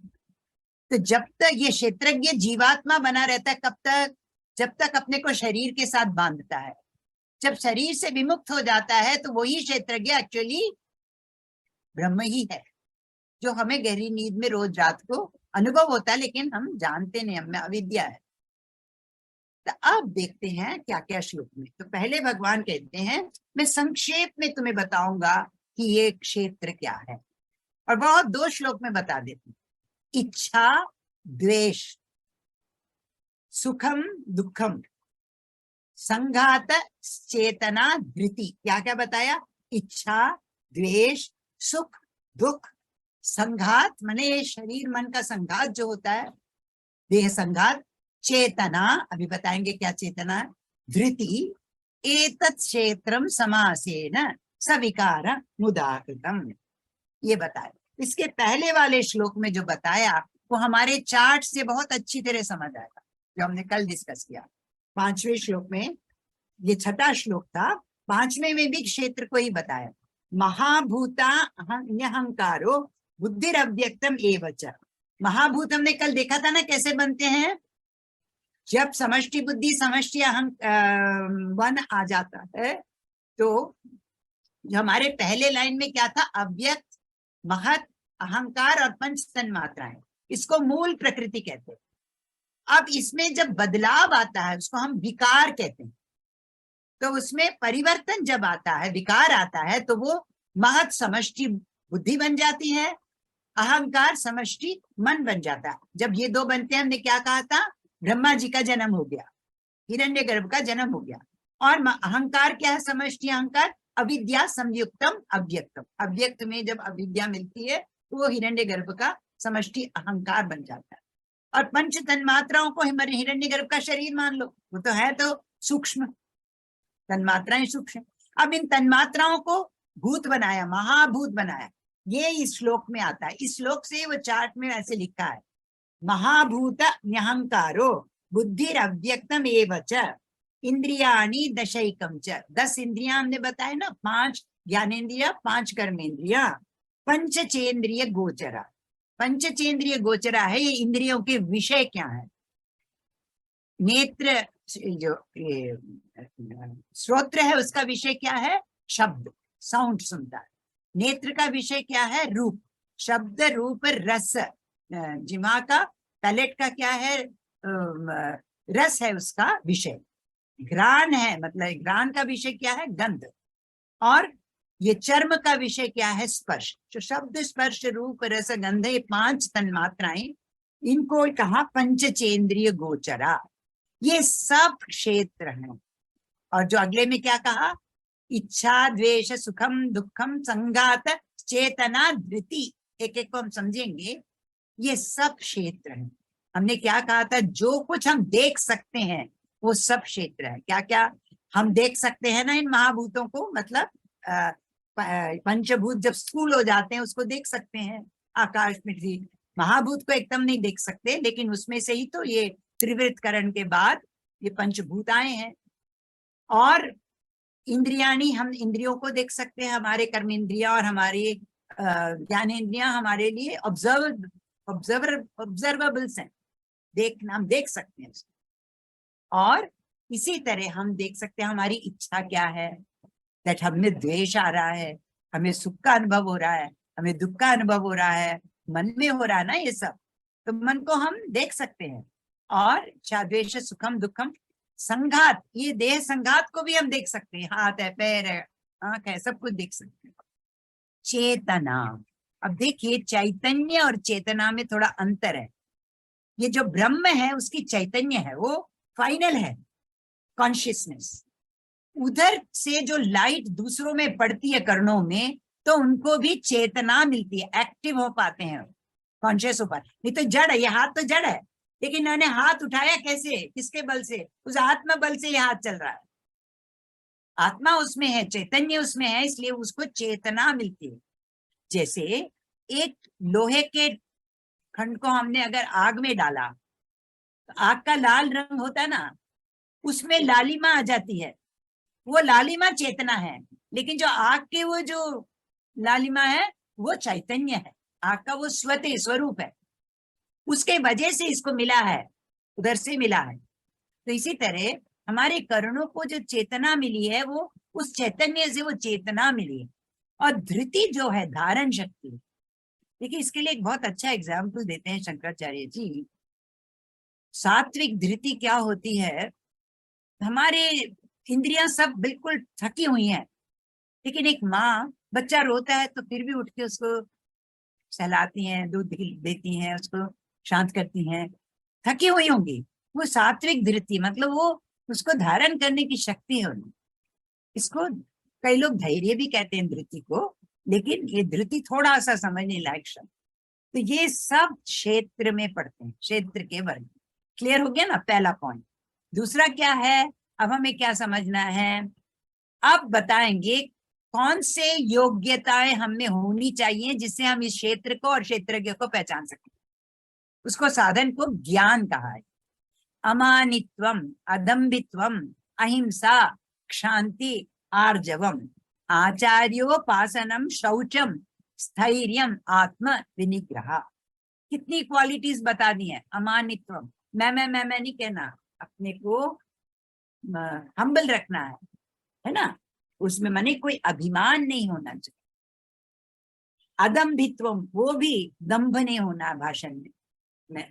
तो जब तक ये क्षेत्रज्ञ जीवात्मा बना रहता है, कब तक, जब तक अपने को शरीर के साथ बांधता है। जब शरीर से विमुक्त हो जाता है तो वही क्षेत्रज्ञ एक्चुअली ब्रह्म ही है, जो हमें गहरी नींद में रोज रात को अनुभव होता है, लेकिन हम जानते नहीं, हमें अविद्या है। तो अब देखते हैं क्या क्या श्लोक में। तो पहले भगवान कहते हैं, मैं संक्षेप में तुम्हें बताऊंगा कि ये क्षेत्र क्या है, और बहुत 2 श्लोक में बता देती हूँ। इच्छा, द्वेष, सुखम दुखम, संघात, चेतना, धृति, क्या क्या बताया, इच्छा, द्वेष, सुख, दुख, संघात माने शरीर मन का संघात जो होता है, देह संघात, चेतना, अभी बताएंगे क्या चेतना है, धृति, एतत् क्षेत्रम समासेन सविकार मुदाकृतम, ये बताया। इसके पहले वाले श्लोक में जो बताया वो हमारे चार्ट से बहुत अच्छी तरह समझ आएगा, जो हमने कल डिस्कस किया। 5वें श्लोक में, ये 6वां श्लोक था, 5वें में भी क्षेत्र को ही बताया। महाभूता अहंकारो बुद्धिरव्यक्तम एवच। महाभूत हमने कल देखा था ना कैसे बनते हैं, जब समष्टि बुद्धि समष्टि मन आ जाता है। तो हमारे पहले लाइन में क्या था, अव्यक्त, महत, अहंकार और पंच तन्मात्राएं, इसको मूल प्रकृति कहते हैं। अब इसमें जब बदलाव आता है उसको हम विकार कहते हैं। तो उसमें परिवर्तन जब आता है, विकार आता है, तो वो महत समष्टि बुद्धि बन जाती है, अहंकार समष्टि मन बन जाता है। जब ये 2 बनते हैं, हमने क्या कहा था, ब्रह्मा जी का जन्म हो गया, हिरण्यगर्भ का जन्म हो गया। और अहंकार क्या है, समष्टि अहंकार, अविद्या संयुक्तम अव्यक्तम, अव्यक्त में जब अविद्या मिलती है तो वो हिरण्यगर्भ का समष्टि अहंकार बन जाता है। और पंच तन्मात्राओं को हिरण्यगर्भ का शरीर मान लो, वो तो है तो सूक्ष्म, तन्मात्राएं सूक्ष्म। अब इन तन्मात्राओं को भूत बनाया, महाभूत बनाया, ये इस श्लोक में आता है। इस श्लोक से वो चार्ट में ऐसे लिखा है, महाभूत अहंकारो बुद्धिरव्यक्तम एवच इंद्रियाणि दशैकम च। 10 इंद्रियां हमने बताया ना, 5 ज्ञानेन्द्रिया, 5 कर्मेंद्रिया, पंचचेंद्रिय गोचरा। पंचचेंद्रिय गोचरा है, ये इंद्रियों के विषय क्या है। नेत्र, जो श्रोत्र है उसका विषय क्या है, शब्द, साउंड सुनता है। नेत्र का विषय क्या है, रूप, शब्द रूप रस। जिह्वा का, पैलेट का क्या है, रस है उसका विषय। घ्राण है, मतलब घ्राण का विषय क्या है, गंध। और ये चर्म का विषय क्या है, स्पर्श। जो शब्द स्पर्श रूप रस गंध, ये 5 तन्मात्राएं, इनको कहा पंचचेंद्रिय गोचरा, ये सब क्षेत्र हैं। और जो अगले में क्या कहा, इच्छा, द्वेष, सुखम दुखम, संघात, चेतना, धृति, एक एक को हम समझेंगे। ये सब क्षेत्र हैं। हमने क्या कहा था, जो कुछ हम देख सकते हैं वो सब क्षेत्र है। क्या क्या हम देख सकते हैं ना इन महाभूतों को, मतलब पंचभूत जब स्थूल हो जाते हैं उसको देख सकते हैं, आकाश पृथ्वी। महाभूत को एकदम नहीं देख सकते, लेकिन उसमें से ही तो ये त्रिवृतकरण के बाद ये पंचभूत आए हैं। और इंद्रियाणी, हम इंद्रियों को देख सकते हैं, हमारे कर्मेंद्रिया और हमारे ज्ञानेंद्रिया हमारे लिए ऑब्जर्वेबल्स हैं, देखना, हम देख सकते हैं। और इसी तरह हम देख सकते हैं हमारी इच्छा क्या है, दैट हमें द्वेष आ रहा है, हमें सुख का अनुभव हो रहा है, हमें दुख का अनुभव हो रहा है, मन में हो रहा है ना ये सब, तो मन को हम देख सकते हैं। और द्वेष सुखम दुखम संघात, ये देह संघात को भी हम देख सकते हैं, हाथ है, पैर है, आंख है, सब कुछ देख सकते हैं। चेतना, अब देखिए चैतन्य और चेतना में थोड़ा अंतर है। ये जो ब्रह्म है उसकी चैतन्य है, वो फाइनल है कॉन्शियसनेस। उधर से जो लाइट दूसरों में पड़ती है कर्णों में, तो उनको भी चेतना मिलती है, एक्टिव हो पाते हैं, कॉन्शियस हो पाते। नहीं तो जड़ है, ये हाथ तो जड़ है, लेकिन इन्होंने हाथ उठाया कैसे, किसके बल से, उस आत्मा बल से ये हाथ चल रहा है। आत्मा उसमें है, चैतन्य उसमें है, इसलिए उसको चेतना मिलती है। जैसे एक लोहे के खंड को हमने अगर आग में डाला, तो आग का लाल रंग होता है ना, उसमें लालिमा आ जाती है, वो लालिमा चेतना है। लेकिन जो आग के वो जो लालिमा है वो चैतन्य है, आग का वो स्वरूप है, उसके वजह से इसको मिला है, उधर से मिला है। तो इसी तरह हमारे कर्णों को जो चेतना मिली है, वो उस चैतन्य से वो चेतना मिली है। और धृति जो है धारण शक्ति, देखिए इसके लिए एक बहुत अच्छा एग्जाम्पल देते हैं शंकराचार्य जी। सात्विक धृति क्या होती है, हमारे इंद्रियां सब बिल्कुल थकी हुई हैं, लेकिन एक माँ, बच्चा रोता है तो फिर भी उठ के उसको सहलाती हैं, दूध देती हैं, उसको शांत करती हैं, थकी हुई होंगी, वो सात्विक धृति, मतलब वो उसको धारण करने की शक्ति है उनमें। इसको कई लोग धैर्य भी कहते हैं धृति को, लेकिन ये धृति थोड़ा सा समझने लायक शब्द। तो ये सब क्षेत्र में पढ़ते हैं, क्षेत्र के वर्ग। क्लियर हो गया ना पहला पॉइंट। दूसरा क्या है, अब हमें क्या समझना है, अब बताएंगे कौन से योग्यताएं हमें होनी चाहिए जिससे हम इस क्षेत्र को और क्षेत्रज्ञ को पहचान सकें। उसको साधन को ज्ञान कहा है। अमानित्वम, अदम्भित्वम, अहिंसा, क्षांति, आर्जवम, आचार्योपासनम, शौचम, स्थैर्यम, आत्म विनिग्रह। कितनी क्वालिटीज बता दी है। अमानित्वम, मैं नहीं कहना, अपने को हम्बल रखना है ना, उसमें माने कोई अभिमान नहीं होना चाहिए। अदम्भित्वम, वो भी दंभ नहीं होना भाषण में, मैं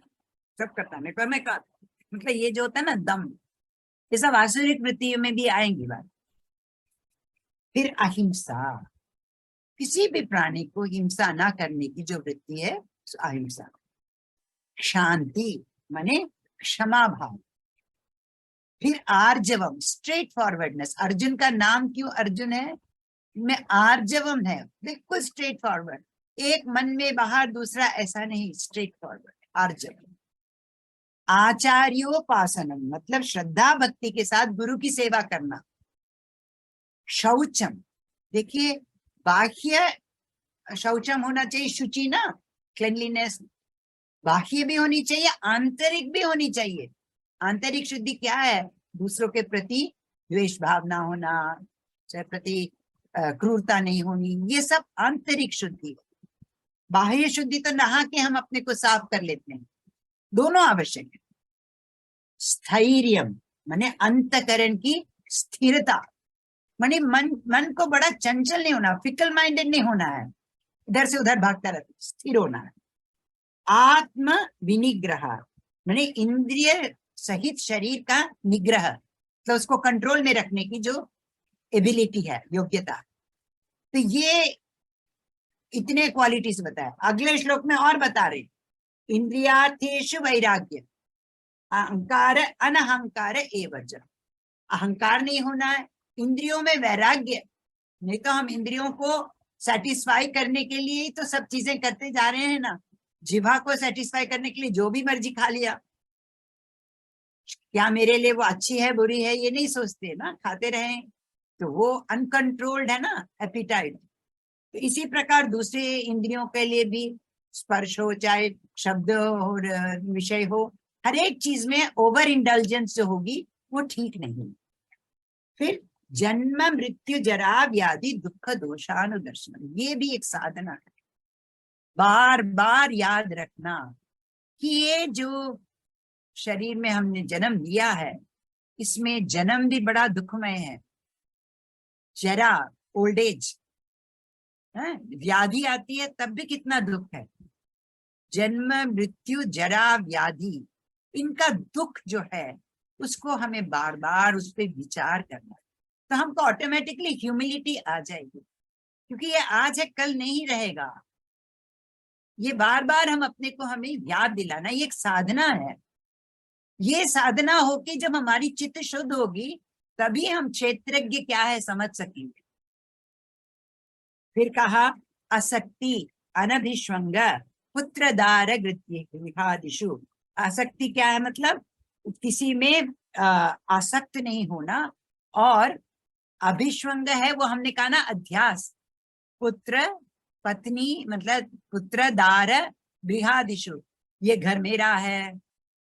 सब करता मैं कहा, मतलब ये जो होता है ना दम्भ, ये सब आसुरिक वृत्तियों में भी आएंगी बात। फिर अहिंसा, किसी भी प्राणी को हिंसा ना करने की जो वृत्ति है, अहिंसा। शांति माने क्षमा भाव। फिर आर्जवम, स्ट्रेट फॉरवर्डनेस। अर्जुन का नाम क्यों अर्जुन है, में आर्जवम है, बिल्कुल स्ट्रेट फॉरवर्ड, एक मन में बाहर दूसरा ऐसा नहीं, स्ट्रेट फॉरवर्ड, आर्जवम। आचार्योपासनम, मतलब श्रद्धा भक्ति के साथ गुरु की सेवा करना। शौचम, देखिए बाह्य शौचम होना चाहिए, शुचि ना, क्लेनलीनेस, बाह्य भी होनी चाहिए, आंतरिक भी होनी चाहिए। आंतरिक शुद्धि क्या है, दूसरों के प्रति द्वेष भाव ना होना, प्रति क्रूरता नहीं होनी, ये सब आंतरिक शुद्धि। बाह्य शुद्धि तो नहा के हम अपने को साफ कर लेते हैं, दोनों आवश्यक है। स्थैर्यम माने अंतकरण की स्थिरता, माने मन को बड़ा चंचल नहीं होना, फिकल माइंडेड नहीं होना है, इधर से उधर भागता रहता, स्थिर होना है। आत्म विनिग्रह माने इंद्रिय सहित शरीर का निग्रह, तो उसको कंट्रोल में रखने की जो एबिलिटी है, योग्यता। तो ये इतने क्वालिटीज बताया। अगले श्लोक में और बता रहे, इंद्रियार्थेषु वैराग्य, अहंकार अनहंकार एवच। अहंकार नहीं होना है, इंद्रियों में वैराग्य, नहीं तो हम इंद्रियों को सेटिस्फाई करने के लिए ही तो सब चीजें करते जा रहे हैं ना। जिह्वा को सेटिस्फाई करने के लिए जो भी मर्जी खा लिया, क्या मेरे लिए वो अच्छी है बुरी है ये नहीं सोचते ना, खाते रहे, तो वो अनकंट्रोल्ड है ना एपिटाइट। तो इसी प्रकार दूसरे इंद्रियों के लिए भी, स्पर्श हो, चाहे शब्द और विषय हो, हर एक चीज में ओवर इंडल्जेंस जो होगी वो ठीक नहीं। फिर जन्म मृत्यु जरा व्याधि दुख दोषानुदर्शन, ये भी एक साधना है। बार बार याद रखना कि ये जो शरीर में हमने जन्म लिया है, इसमें जन्म भी बड़ा दुखमय है, जरा ओल्ड एज है, व्याधि आती है तब भी कितना दुख है, जन्म मृत्यु जरा व्याधि, इनका दुख जो है उसको हमें बार बार उस पर विचार करना, तो हमको ऑटोमेटिकली ह्यूमिलिटी आ जाएगी, क्योंकि ये आज है कल नहीं रहेगा। ये बार बार हम अपने को हमें याद दिलाना, ये एक साधना है। ये साधना होगी जब हमारी चित्त शुद्ध होगी, तभी हम क्षेत्रज्ञ क्या है समझ सकेंगे। फिर कहा आसक्ति अनभिष्वंग पुत्रदार गृहादिषु। आसक्ति क्या है, मतलब किसी में आसक्त नहीं होना, और अभिष्वंग है वो हमने कहा ना अध्यास, पुत्र पत्नी मतलब पुत्रदार गृहादिषु, ये घर मेरा है,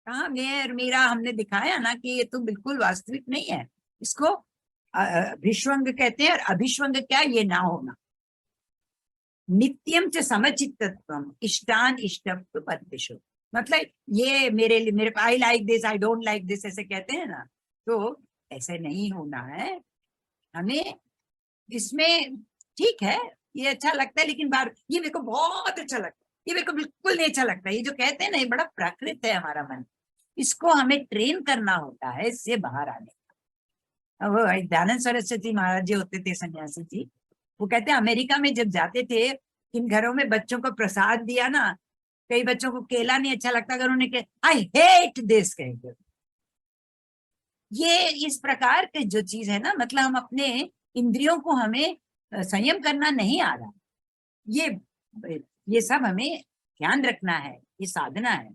कहाँ मेरा हमने दिखाया ना कि ये तो बिल्कुल वास्तविक नहीं है, इसको अभिष्वंग कहते हैं। और अभिष्वंग क्या, ये ना होना। नित्यम च समचित्तत्वम इष्टान इष्टपदेषु, मतलब ये मेरे लिए, मेरे I like this I don't like this ऐसे कहते हैं ना, तो ऐसे नहीं होना है हमें। इसमें ठीक है ये अच्छा लगता है, लेकिन बार ये मेरे को बहुत अच्छा लगता है, ये मेरे को बिल्कुल नहीं अच्छा लगता, ये जो कहते हैं ना ये बड़ा प्राकृत है हमारा मन, इसको हमें ट्रेन करना होता है इससे बाहर आने का। वो दयानंद सरस्वती महाराज जी होते थे सन्यासी जी, वो कहते हैं अमेरिका में जब जाते थे, इन घरों में बच्चों को प्रसाद दिया ना, कई बच्चों को केला नहीं अच्छा लगता, अगर उन्हें कहे आई हेट दिस कहेंगे। ये इस प्रकार के जो चीज है ना, मतलब हम अपने इंद्रियों को हमें संयम करना नहीं आ रहा, ये सब हमें ध्यान रखना है, ये साधना है।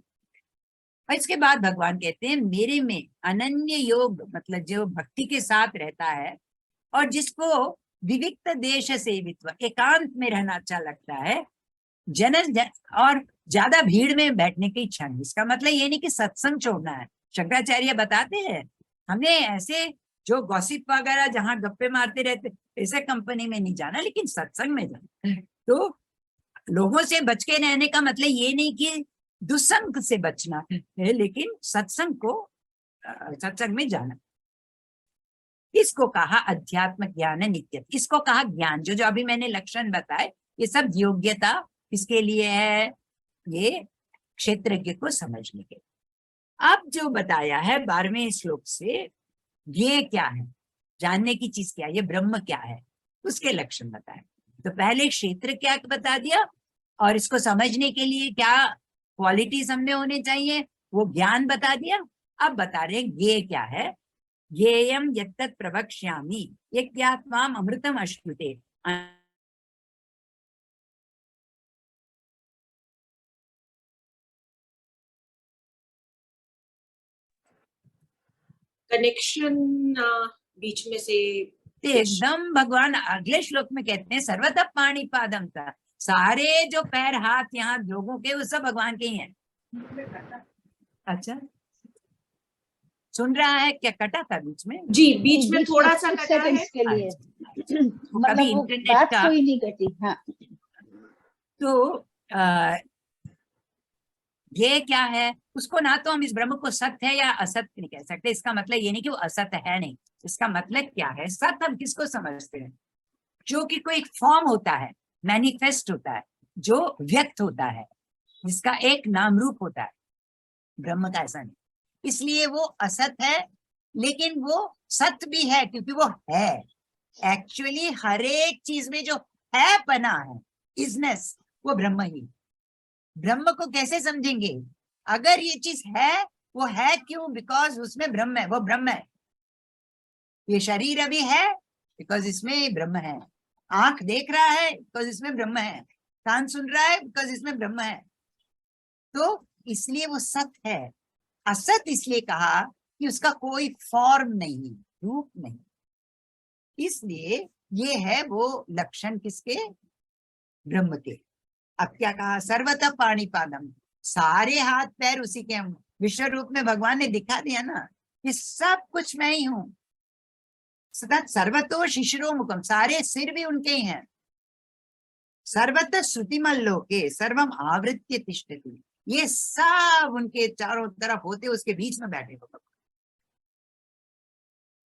और इसके बाद भगवान कहते हैं मेरे में अनन्य योग, मतलब जो भक्ति के साथ रहता है और जिसको विविक्त देश सेवित्व, एकांत में रहना अच्छा लगता है, और ज्यादा भीड़ में बैठने की इच्छा नहीं। इसका मतलब ये नहीं कि सत्संग छोड़ना है, शंकराचार्य बताते हैं हमें ऐसे जो गॉसिप वगैरह जहाँ गप्पे मारते रहते ऐसे कंपनी में नहीं जाना, लेकिन सत्संग में जाना। तो लोगों से बच के रहने का मतलब ये नहीं कि दुस्संग से बचना है, लेकिन सत्संग में जाना। इसको कहा अध्यात्म ज्ञान नित्य, इसको कहा ज्ञान। जो जो अभी मैंने लक्षण बताए ये सब योग्यता किसके लिए है, ये क्षेत्रज्ञ को समझने के। अब जो बताया है 12वें श्लोक से, ये क्या है, जानने की चीज क्या है, ये ब्रह्म क्या है, उसके लक्षण बताए। तो पहले क्षेत्र क्या बता दिया, और इसको समझने के लिए क्या क्वालिटीज हमने होने चाहिए वो ज्ञान बता दिया। अब बता रहे ये क्या है, येयम यत्तत् प्रवक्ष्यामि यज्ञात्माम अमृतम अश्नुते। कनेक्शन बीच में से एकदम भगवान अगले श्लोक में कहते हैं सर्वतः पाणिपादम था, सारे जो पैर हाथ यहाँ लोगों के वो सब भगवान के ही हैं। अच्छा सुन रहा है क्या, कटा था बीच में? जी बीच में थोड़ा सा कटा है के लिए मतलब मतलब वो बात कोई नहीं कटी। हाँ तो ये क्या है, उसको ना तो हम इस ब्रह्म को सत्य है या असत्य नहीं कह सकते। इसका मतलब ये नहीं कि वो असत्य है, नहीं, इसका मतलब क्या है, सत्य हम किसको समझते हैं, जो कि कोई एक फॉर्म होता है, मैनिफेस्ट होता है, जो व्यक्त होता है, जिसका एक नाम रूप होता है। ब्रह्म का ऐसा नहीं, इसलिए वो असत है, लेकिन वो सत्य भी है क्योंकि वो है। एक्चुअली हर एक चीज में जो है पना है, इजनेस, वो ब्रह्म ही। ब्रह्म को कैसे समझेंगे, अगर ये चीज है, वो है क्यों, बिकॉज उसमें ब्रह्म है, वो ब्रह्म है। ये शरीर अभी है बिकॉज इसमें ब्रह्म है, आंख देख रहा है बिकॉज इसमें ब्रह्म है, कान सुन रहा है बिकॉज इसमें ब्रह्म है, तो इसलिए वो सत्य है। असत इसलिए कहा कि उसका कोई फॉर्म नहीं, रूप नहीं, इसलिए ये है वो लक्षण किसके, ब्रह्म के। अब क्या कहा, सर्वतः पाणिपादम, सारे हाथ पैर उसी के हम, विश्व रूप में भगवान ने दिखा दिया ना कि सब कुछ मैं ही हूं। सर्वतो शिशिरो मुखम, सारे सिर भी उनके ही हैं। सर्वतः श्रुतिमल लोके सर्वम आवृत्य तिष्ठति, ये सब उनके चारों तरफ होते उसके बीच में बैठे हो।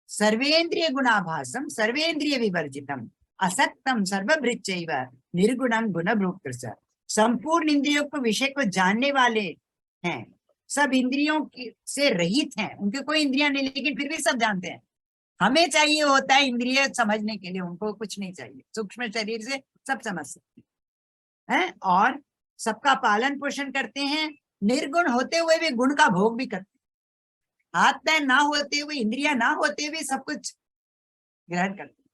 सर्वेंद्रिय गुणाभासम सर्वेंद्रिय विवर्जितम, असक्तम सर्वभृच्चैव निर्गुणम गुणभोक्तृ। संपूर्ण इंद्रियों को विषय को जानने वाले हैं, सब इंद्रियों से रहित हैं, उनके कोई इंद्रियां नहीं, लेकिन फिर भी सब जानते हैं। हमें चाहिए होता है इंद्रिय समझने के लिए, उनको कुछ नहीं चाहिए। सूक्ष्म शरीर से सब समझ सकते हैं और सबका पालन पोषण करते हैं। निर्गुण होते हुए भी गुण का भोग भी करते हैं। हाथ पैर ना होते हुए, इंद्रियां ना होते हुए सब कुछ ग्रहण करते हैं।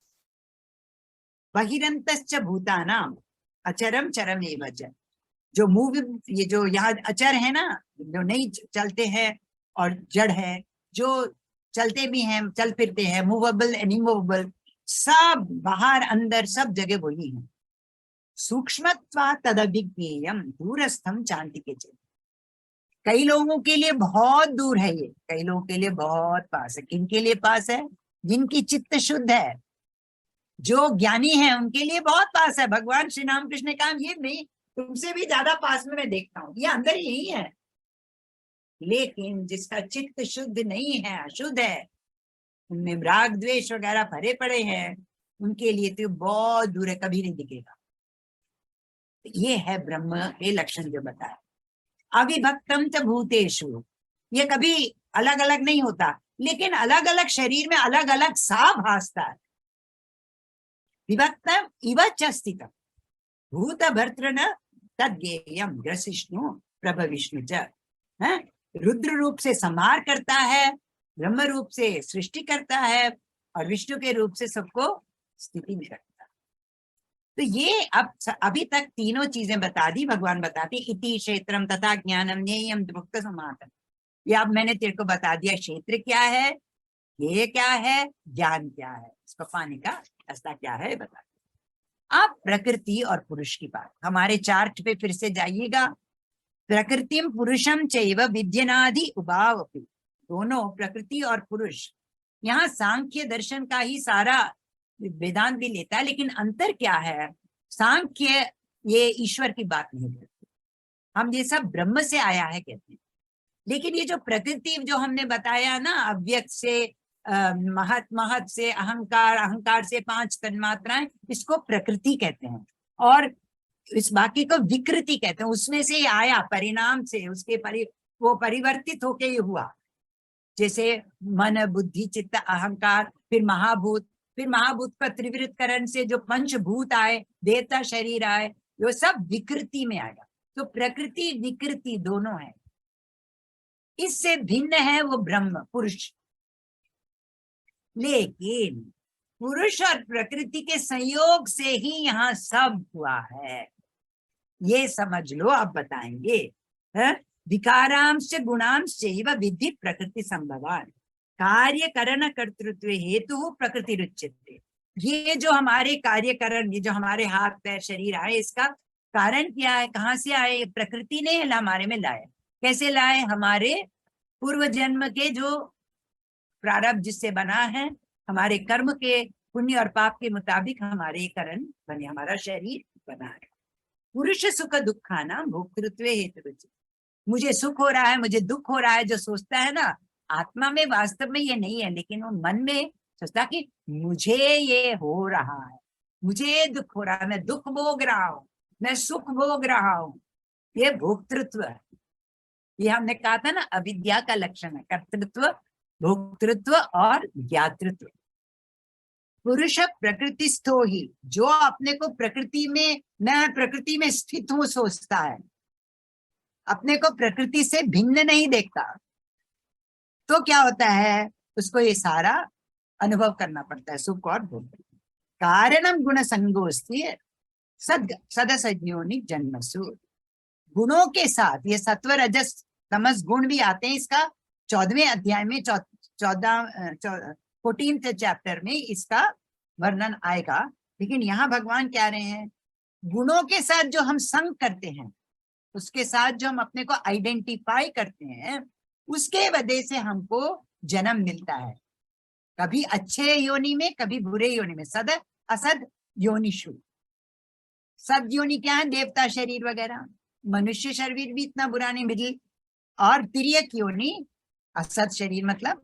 बहिरंतश्च भूतानाम अचरम चरम एव च। जो मूव, ये जो यहाँ अचर है ना, जो नहीं चलते हैं और जड़ है, जो चलते भी हैं, चल फिरते हैं, मूवेबल एंड इमूवेबल, सब बाहर अंदर सब जगह वही है। सूक्ष्मत्वा तदभिज्ञेयम दूरस्थम चांतिके च। कई लोगों के लिए बहुत दूर है ये, कई लोगों के लिए बहुत पास है। किनके लिए पास है? जिनकी चित्त शुद्ध है, जो ज्ञानी है, उनके लिए बहुत पास है। भगवान श्री राम कृष्ण ने कहा ये नहीं, तुमसे भी ज्यादा पास में मैं देखता हूँ, ये अंदर यही है। लेकिन जिसका चित्त शुद्ध नहीं है, अशुद्ध है, उनमें राग द्वेष वगैरह भरे पड़े हैं, उनके लिए तो बहुत दूर है, कभी नहीं दिखेगा। ये है ब्रह्म के लक्षण जो बताया। अविभक्तम च भूतेषु, ये कभी अलग अलग नहीं होता, लेकिन अलग अलग शरीर में अलग अलग सा भासता है। विभक्तम इव च स्थितम भूत भर्तृ न तद्गेयम ग्रसिष्णु प्रभ विष्णु च। रुद्र रूप से संहार करता है, ब्रह्म रूप से सृष्टि करता है, और विष्णु के रूप से सबको स्थिति में रखता है। तो ये अब अभी तक तीनों चीजें बता दी, भगवान बताते इति क्षेत्रम तथा ज्ञानम ज्ञेयम मुक्त समातम। ये अब मैंने तेरे को बता दिया, क्षेत्र क्या है, ये क्या है, ज्ञान क्या है, इसको पाने का रास्ता क्या है बता। अब प्रकृति और पुरुष की बात, हमारे चार्ट पे फिर से जाइएगा। प्रकृतिम पुरुषम चैव विद्यनादि उभावपि, दोनों प्रकृति और पुरुष, यहाँ सांख्य दर्शन का ही सारा वेदांत भी लेता है, लेकिन अंतर क्या है? सांख्य ये ईश्वर की बात नहीं करते, हम ये सब ब्रह्म से आया है कहते हैं। लेकिन ये जो प्रकृति जो हमने बताया ना, अव्यक्त से महत, महत से अहंकार, अहंकार से 5 तन्मात्राएं, इसको प्रकृति कहते हैं। और इस बाकी को विकृति कहते हैं। उसमें से आया, परिणाम से उसके वो परिवर्तित होके ये हुआ। जैसे मन, बुद्धि, चित्त, अहंकार, फिर महाभूत, फिर महाभूत का त्रिवृतकरण से जो पंचभूत आए, देवता शरीर आए, वो सब विकृति में आएगा। तो प्रकृति विकृति दोनों है। इससे भिन्न है वो ब्रह्म पुरुष। लेकिन पुरुष और प्रकृति के संयोग से ही यहाँ सब हुआ है, ये समझ लो। आप बताएंगे विकारांश गुणांश विधि प्रकृति संभवान कार्य करण कर्तृत्व हेतु प्रकृति रुच्यते। ये जो हमारे कार्यकरण, ये जो हमारे हाथ पैर शरीर आए, इसका कारण क्या है, कहाँ से आए? प्रकृति ने हमारे में लाए। कैसे लाए? हमारे पूर्व जन्म के जो प्रारब्ध जिससे बना है, हमारे कर्म के पुण्य और पाप के मुताबिक हमारे करण बने, हमारा शरीर बना है। पुरुष सुख दुखाना भोक्तृत्व हेतु, मुझे सुख हो रहा है, मुझे दुख हो रहा है, जो सोचता है ना, आत्मा में वास्तव में ये नहीं है, लेकिन वो मन में सोचता कि मुझे ये हो रहा है, मुझे दुख हो रहा है, मैं दुख भोग रहा हूँ, मैं सुख भोग रहा हूँ, ये भोक्तृत्व है। ये हमने कहा था ना, अविद्या का लक्षण है, कर्तृत्व, भोक्तृत्व और ज्ञातृत्व। पुरुष प्रकृतिस्थो ही, जो अपने को प्रकृति में, मैं प्रकृति में स्थित हूं सोचता है, अपने को प्रकृति से भिन्न नहीं देखता, तो क्या होता है? उसको ये सारा अनुभव करना पड़ता है, सुख और भोग। कारणम गुण संगोस्ती सदसज्ञोनि जन्मसु, गुणों के साथ ये सत्व रजस तमस गुण भी आते हैं। इसका 14वें अध्याय में 14th चैप्टर में इसका वर्णन आएगा। लेकिन यहाँ भगवान क्या रहे हैं, गुणों के साथ जो हम संग करते हैं, उसके साथ जो हम अपने को आइडेंटिफाई करते हैं, उसके वजह से हमको जन्म मिलता है, कभी अच्छे योनि में, कभी बुरे योनि में। सद असद योनिषु, सद योनि क्या है? देवता शरीर वगैरह, मनुष्य शरीर भी इतना बुरा नहीं मिली। और तिर्यक योनि, असद शरीर मतलब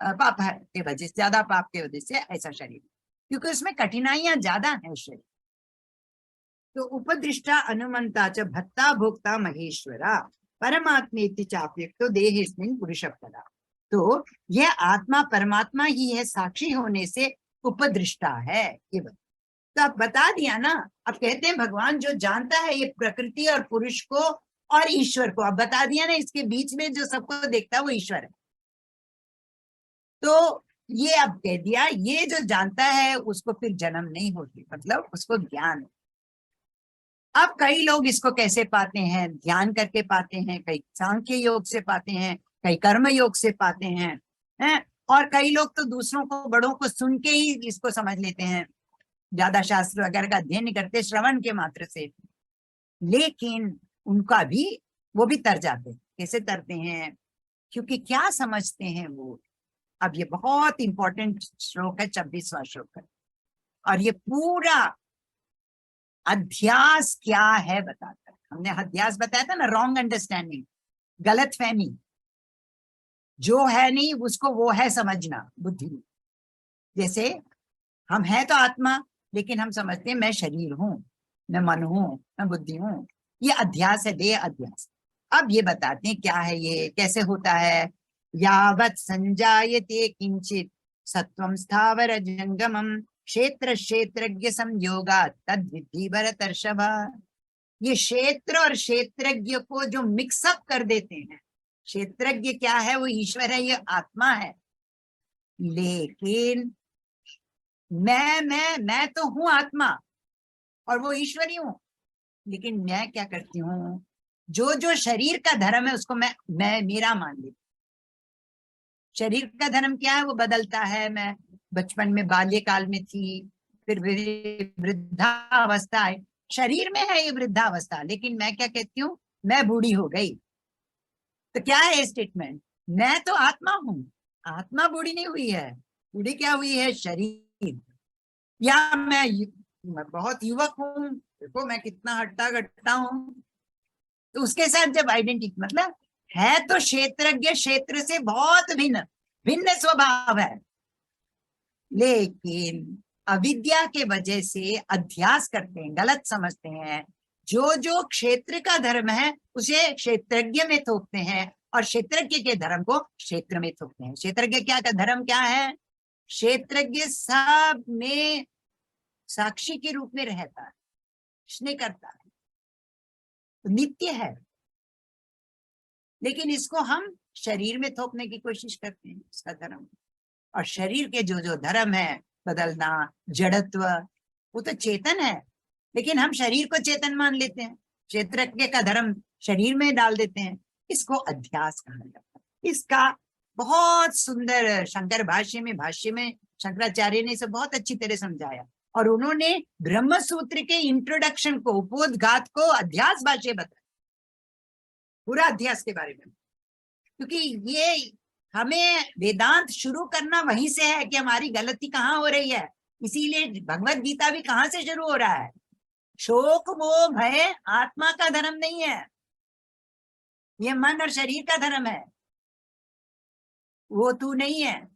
पाप के वजह से, ज्यादा पाप के वजह से ऐसा शरीर। क्योंकि उसमें कठिनाइयां ज्यादा हैं शरीर। तो उपदृष्टा अनुमंता च भत्ता भोक्ता महेश्वरा परमात्मेति चाप्युक्तो देहेस्मिन् पुरुषपदा। तो यह आत्मा परमात्मा ही है, साक्षी होने से उपदृष्टा है। ये तो अब बता दिया ना। अब कहते हैं भगवान जो जानता है ये प्रकृति और पुरुष को और ईश्वर को, अब बता दिया ना, इसके बीच में जो सबको देखता है वो ईश्वर है। तो ये अब कह दिया, ये जो जानता है उसको फिर जन्म नहीं होती, मतलब उसको ज्ञान। अब कई लोग इसको कैसे पाते हैं? ध्यान करके पाते हैं, कई सांख्य योग से पाते हैं, कई कर्म योग से पाते हैं, और कई लोग तो दूसरों को, बड़ों को सुन के ही इसको समझ लेते हैं, ज्यादा शास्त्र वगैरह का अध्ययन नहीं करते, श्रवण के मात्र से। लेकिन उनका भी, वो भी तर जाते हैं। कैसे तरते हैं? क्योंकि क्या समझते हैं वो। अब ये बहुत इंपॉर्टेंट श्लोक है, 26वां श्लोक है, और ये पूरा अध्यास क्या है बताता है। हमने अध्यास बताया था ना, रॉन्ग अंडरस्टैंडिंग, गलत फहमी, जो है नहीं उसको वो है समझना बुद्धि में। जैसे हम हैं तो आत्मा, लेकिन हम समझते हैं मैं शरीर हूं, मैं मन हूं, मैं बुद्धि हूं। ये अध्यास है, देह अध्यास। अब ये बताते हैं क्या है ये, कैसे होता है। यावत् संजायते किंचित सत्वं स्थावर जंगमम क्षेत्र क्षेत्रज्ञ संयोगा तद्विद्धि भरतर्षभ। ये क्षेत्र और क्षेत्रज्ञ को जो मिक्सअप कर देते हैं, क्षेत्रज्ञ क्या है? वो ईश्वर है, ये आत्मा है। लेकिन मैं तो हूं आत्मा और वो ईश्वरी हूं। लेकिन मैं क्या करती हूँ, जो जो शरीर का धर्म है उसको मैं मेरा मान लेती। शरीर का धर्म क्या है? वो बदलता है। मैं बचपन में, बाल्यकाल में थी, फिर वृद्धावस्था है, शरीर में है ये वृद्धावस्था। लेकिन मैं क्या कहती हूँ, मैं बूढ़ी हो गई। तो क्या है स्टेटमेंट? मैं तो आत्मा हूं, आत्मा बूढ़ी नहीं हुई है। बूढ़ी क्या हुई है? शरीर। या मैं बहुत युवक हूँ, देखो मैं कितना हट्टा कट्टा हूँ। तो उसके साथ जब आइडेंटिटी, मतलब है तो क्षेत्रज्ञ, क्षेत्र से बहुत भिन्न भिन्न स्वभाव है। लेकिन अविद्या के वजह से अध्यास करते हैं, गलत समझते हैं। जो जो क्षेत्र का धर्म है उसे क्षेत्रज्ञ में थोपते हैं, और क्षेत्रज्ञ के धर्म को क्षेत्र में थोपते हैं। क्षेत्रज्ञ क्या का धर्म क्या है? क्षेत्रज्ञ सब में साक्षी के रूप में रहता है, कुछ करता है, तो नित्य है। लेकिन इसको हम शरीर में थोपने की कोशिश करते हैं, इसका धर्म। और शरीर के जो जो धर्म है, बदलना, जड़त्व, वो तो चेतन है। लेकिन हम शरीर को चेतन मान लेते हैं, क्षेत्रज्ञ का धर्म शरीर में डाल देते हैं। इसको अध्यास कहा जाता है। इसका बहुत सुंदर शंकर भाष्य में शंकराचार्य ने इसे बहुत अच्छी तरह समझाया। और उन्होंने ब्रह्म सूत्र के इंट्रोडक्शन को, उपोद्घात को अध्यास भाष्य बताया, पूरा अध्यास के बारे में। क्योंकि ये हमें वेदांत शुरू करना वहीं से है कि हमारी गलती कहाँ हो रही है। इसीलिए भगवत गीता भी कहाँ से शुरू हो रहा है? शोक मोह भय आत्मा का धर्म नहीं है, ये मन और शरीर का धर्म है, वो तू नहीं है।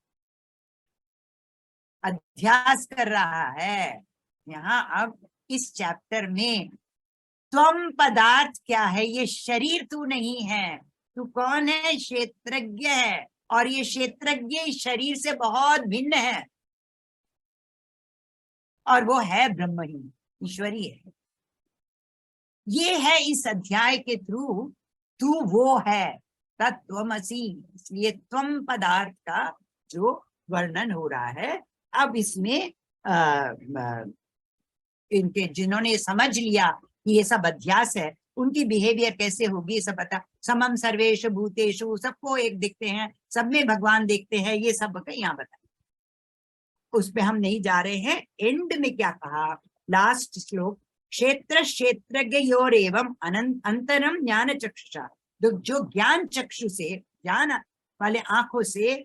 अध्यास कर रहा है यहाँ। अब इस चैप्टर में त्वम पदार्थ क्या है? ये शरीर तू नहीं है। तू कौन है? क्षेत्रज्ञ है, और ये क्षेत्रज्ञ इस शरीर से बहुत भिन्न है, और वो है ब्रह्म ही, ईश्वरी है। ये है इस अध्याय के थ्रू तू वो है, तत्त्वमसि। इसलिए त्वम पदार्थ का जो वर्णन हो रहा है। अब इसमें इनके जिन्होंने समझ लिया कि ये सब अध्यास है, उनकी बिहेवियर कैसे होगी सब बता। समम सर्वेषु भूतेषु, सबको एक दिखते हैं, सब में भगवान देखते हैं, ये सब यहाँ बता। उस पे हम नहीं जा रहे हैं। एंड में क्या कहा, लास्ट श्लोक, क्षेत्र क्षेत्रज्ञयोर एवं अंतरम ज्ञान चक्षुषा। जो ज्ञान चक्षु से, ज्ञान वाले आंखों से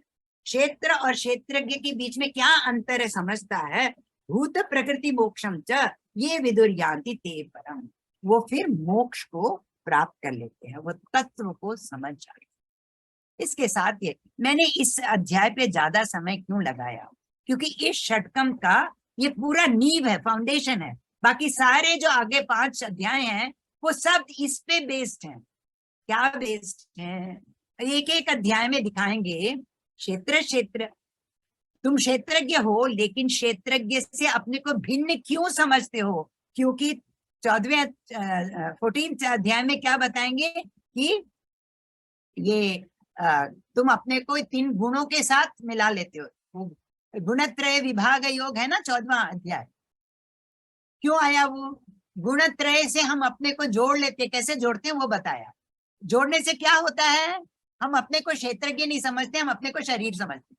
क्षेत्र और क्षेत्रज्ञ के बीच में क्या अंतर है समझता है। भूत प्रकृति मोक्षम च ये विदुर्यान्ति ते परम। वो फिर मोक्ष को प्राप्त कर लेते हैं, वो तत्व को समझ जाते हैं। इसके साथ ये मैंने इस अध्याय पे ज्यादा समय क्यों लगाया, क्योंकि इस षटकम का ये पूरा नींव है, फाउंडेशन है। बाकी सारे जो आगे 5 अध्याय हैं वो सब इस पे बेस्ड हैं। क्या बेस्ड है? एक एक अध्याय में दिखाएंगे क्षेत्र क्षेत्र। तुम क्षेत्रज्ञ हो, लेकिन क्षेत्रज्ञ से अपने को भिन्न क्यों समझते हो? क्योंकि 14वें अध्याय में क्या बताएंगे कि ये तुम अपने को 3 गुणों के साथ मिला लेते हो। गुणत्रय विभाग योग है ना 14वां अध्याय। क्यों आया वो? गुणत्रय से हम अपने को जोड़ लेते, कैसे जोड़ते हैं वो बताया। जोड़ने से क्या होता है? हम अपने को क्षेत्रज्ञ नहीं समझते, हम अपने को शरीर समझते।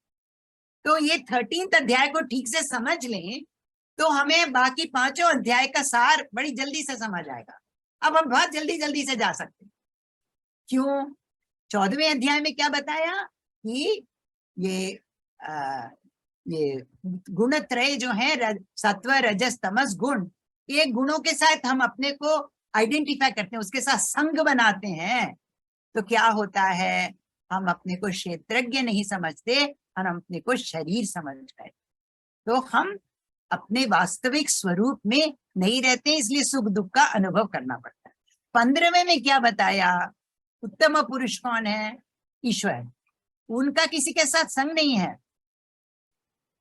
तो ये 13th अध्याय को ठीक से समझ लें तो हमें बाकी 5 अध्याय का सार बड़ी जल्दी से समझ आएगा। अब हम बहुत जल्दी जल्दी से जा सकते हैं। क्यों? 14वें अध्याय में क्या बताया कि ये गुणत्रय जो है, सत्व रजस तमस गुण, ये गुणों के साथ हम अपने को आइडेंटिफाई करते हैं, उसके साथ संग बनाते हैं। तो क्या होता है? हम अपने को क्षेत्रज्ञ नहीं समझते और हम अपने को शरीर समझ गए। तो हम अपने वास्तविक स्वरूप में नहीं रहते, इसलिए सुख दुख का अनुभव करना पड़ता है। 15वें में क्या बताया? उत्तम पुरुष कौन है? ईश्वर। उनका किसी के साथ संग नहीं है।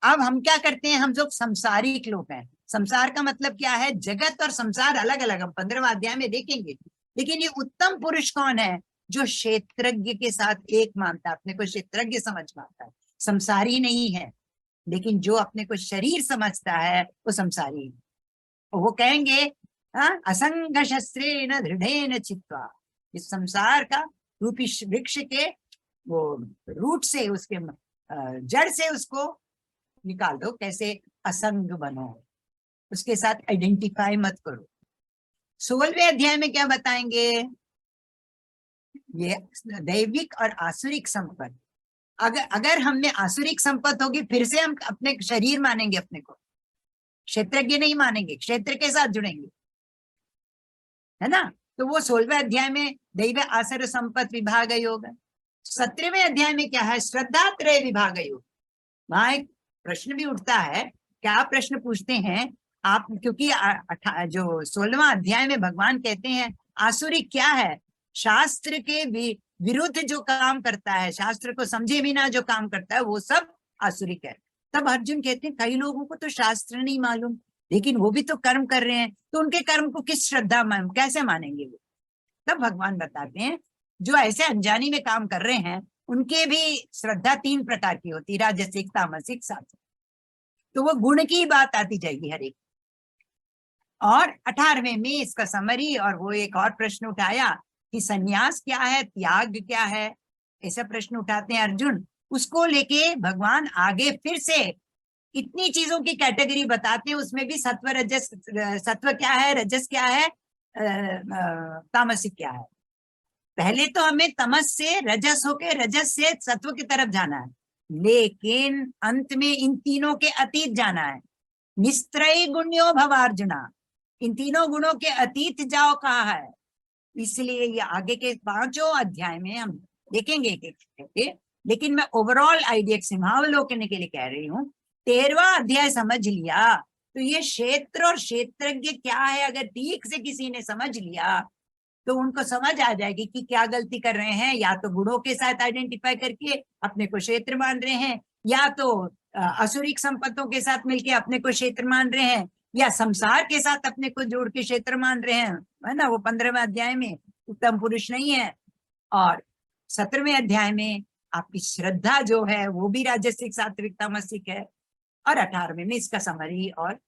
अब हम क्या करते हैं? हम जो संसारिक लोग हैं, संसार का मतलब क्या है? जगत और संसार अलग अलग, हम 15वां अध्याय में देखेंगे। लेकिन ये उत्तम पुरुष कौन है? जो क्षेत्रज्ञ के साथ एक मानता है, अपने को क्षेत्रज्ञ समझ पाता है, संसारी नहीं है। लेकिन जो अपने को शरीर समझता है वो संसारी है। वो कहेंगे असंग शस्त्रेण दृढ़ेन चित्वा। इस संसार का रूपी वृक्ष के वो रूट से, उसके जड़ से उसको निकाल दो। कैसे? असंग बनो, उसके साथ आइडेंटिफाई मत करो। 16वें अध्याय में क्या बताएंगे? ये दैविक और आसुरिक संपत्ति। अगर हमने आसुरिक संपत्ति होगी, फिर से हम अपने शरीर मानेंगे, अपने को क्षेत्रज्ञ नहीं मानेंगे, क्षेत्र के साथ जुड़ेंगे, है ना? तो वो 16वें अध्याय में दैव आसुर संपत्ति विभाग योग है। 17वें अध्याय में क्या है? श्रद्धा त्रय विभाग योग। वहां एक प्रश्न भी उठता है। क्या प्रश्न पूछते हैं आप? क्योंकि जो 16वां अध्याय में भगवान कहते हैं आसुरिक क्या है? शास्त्र के विरुद्ध जो काम करता है, शास्त्र को समझे बिना जो काम करता है, वो सब आसुरिक है। तब अर्जुन कहते हैं कई लोगों को तो शास्त्र नहीं मालूम, लेकिन वो भी तो कर्म कर रहे हैं, तो उनके कर्म को किस श्रद्धा में कैसे मानेंगे वो? तब भगवान बताते हैं जो ऐसे अनजानी में काम कर रहे हैं उनके भी श्रद्धा 3 प्रकार की होती है, राजसिक, तामसिक, सात्विक। तो वो गुण की बात आती जाएगी हर एक। और 18वें में इसका समरी, और वो एक और प्रश्न उठाया कि सन्यास क्या है, त्याग क्या है, ऐसा प्रश्न उठाते हैं अर्जुन। उसको लेके भगवान आगे फिर से इतनी चीजों की कैटेगरी बताते हैं, उसमें भी सत्व रजस, सत्व क्या है, रजस क्या है, तामसिक क्या है। पहले तो हमें तमस से रजस होके रजस से सत्व की तरफ जाना है, लेकिन अंत में इन तीनों के अतीत जाना है। निस्त्रय गुण्यो भवार्जुना, इन तीनों गुणों के अतीत जाओ कहा है। इसलिए ये आगे के 5 अध्याय में हम देखेंगे एक एक करके, लेकिन मैं ओवरऑल आइडिया सिंहावलोकन के लिए कह रही हूँ। 13वां अध्याय समझ लिया तो ये क्षेत्र और क्षेत्रज्ञ क्या है, अगर ठीक से किसी ने समझ लिया तो उनको समझ आ जाएगी कि क्या गलती कर रहे हैं। या तो गुणों के साथ आइडेंटिफाई करके अपने को क्षेत्र मान रहे हैं, या तो असुरिक संपत्तों के साथ मिलके अपने को क्षेत्र मान रहे हैं, या संसार के साथ अपने को जोड़ के क्षेत्र मान रहे हैं, है ना? वो 15वें अध्याय में उत्तम पुरुष नहीं है, और 17वें अध्याय में आपकी श्रद्धा जो है वो भी राजसिक, सात्विक, तामसिक है, और 18वें में इसका समरी। और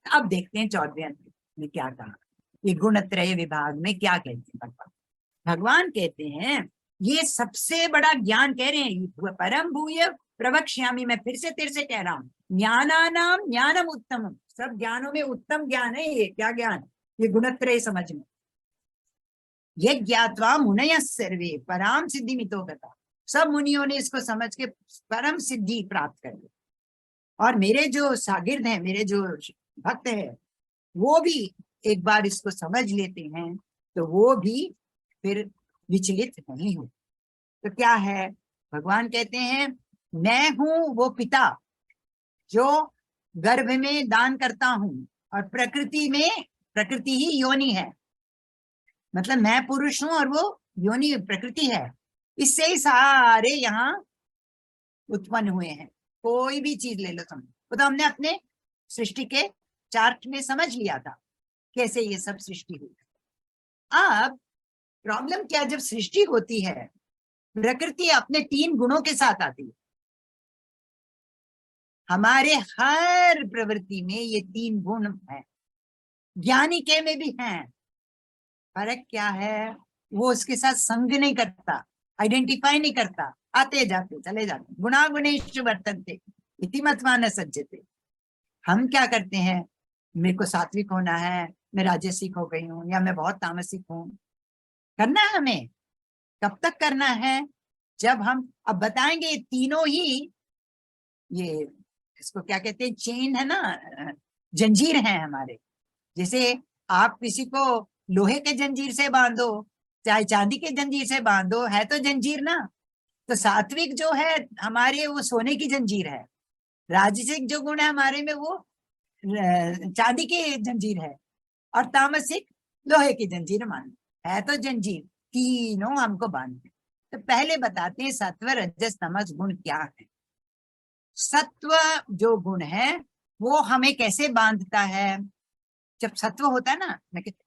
अब देखते हैं 14वें अध्याय में क्या कहा, ये गुणत्रय विभाग में क्या कहते हैं भगवान कहते हैं ये सबसे बड़ा ज्ञान कह रहे हैं। परम भूय प्रवक्ष्यामि, मैं फिर से तेरे से कह रहा हूँ, ज्ञानानाम ज्ञानम उत्तम, सब ज्ञानों में उत्तम ज्ञान है ये। क्या ज्ञान? ये गुणत्रय समझना। ये ज्ञात्वा मुनयः सर्वे पराम सिद्धि मितो गता, सब मुनियों ने इसको समझ के परम सिद्धि प्राप्त कर ली। और मेरे जो शागिर्द हैं, मेरे जो भक्त हैं, वो भी एक बार इसको समझ लेते हैं तो वो भी फिर विचलित नहीं हो। तो क्या है? भगवान कहते हैं मैं हूं वो पिता जो गर्भ में दान करता हूं, और प्रकृति में, प्रकृति ही योनि है, मतलब मैं पुरुष हूं और वो योनि प्रकृति है, इससे ही सारे यहाँ उत्पन्न हुए हैं। कोई भी चीज ले लो समझ, वो तो हमने अपने सृष्टि के चार्ट में समझ लिया था कैसे ये सब सृष्टि हुई। अब प्रॉब्लम क्या, जब सृष्टि होती है प्रकृति अपने 3 गुणों के साथ आती है। हमारे हर प्रवृत्ति में ये 3 गुण है, ज्ञानी के में भी हैं। फर्क क्या है, वो उसके साथ संग नहीं करता, आइडेंटिफाई नहीं करता, आते जाते चले जाते। गुणा गुणेषु वर्तन्ते इति मत्वा न सज्जते। हम क्या करते हैं, मेरे को सात्विक होना है, मैं राजसिक हो गई हूँ, या मैं बहुत तामसिक हूँ। करना है हमें, कब तक करना है, जब हम अब बताएंगे तीनों ही, ये इसको क्या कहते हैं, चेन है ना, जंजीर है हमारे। जैसे आप किसी को लोहे के जंजीर से बांधो, चाहे चांदी के जंजीर से बांधो, है तो जंजीर ना। तो सात्विक जो है हमारे, वो सोने की जंजीर है। राजसिक जो गुण है हमारे में, वो चांदी की जंजीर है। और तामसिक लोहे की जंजीर मान, है तो जंजीर, तीनों हमको बांधते। तो पहले बताते हैं सत्व रजस तमस गुण क्या है। सत्व जो गुण है वो हमें कैसे बांधता है। जब सत्व होता है ना,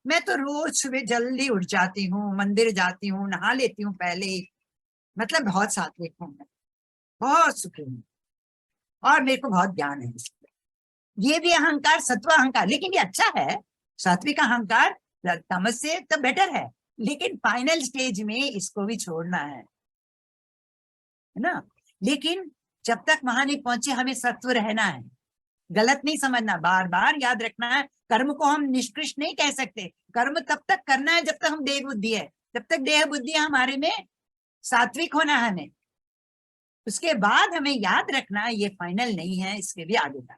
मैं तो रोज सुबह जल्दी उठ जाती हूँ, मंदिर जाती हूँ, नहा लेती हूँ पहले, मतलब बहुत सात्विक हूँ, बहुत सुखी हूँ, और मेरे को बहुत ज्ञान है। ये भी अहंकार, सत्व अहंकार, लेकिन ये अच्छा है। सात्विक अहंकार तमस से तो बेटर है, लेकिन फाइनल स्टेज में इसको भी छोड़ना है ना। लेकिन जब तक वहां नहीं पहुंचे, हमें सत्व रहना है। गलत नहीं समझना, बार बार याद रखना है। कर्म को हम निष्कृष्ट नहीं कह सकते, कर्म तब तक करना है जब तक हम देह बुद्धि है, जब तक देह बुद्धि हमारे में सात्विक होना है हमें। उसके बाद हमें याद रखना ये फाइनल नहीं है, इसके भी आगे का।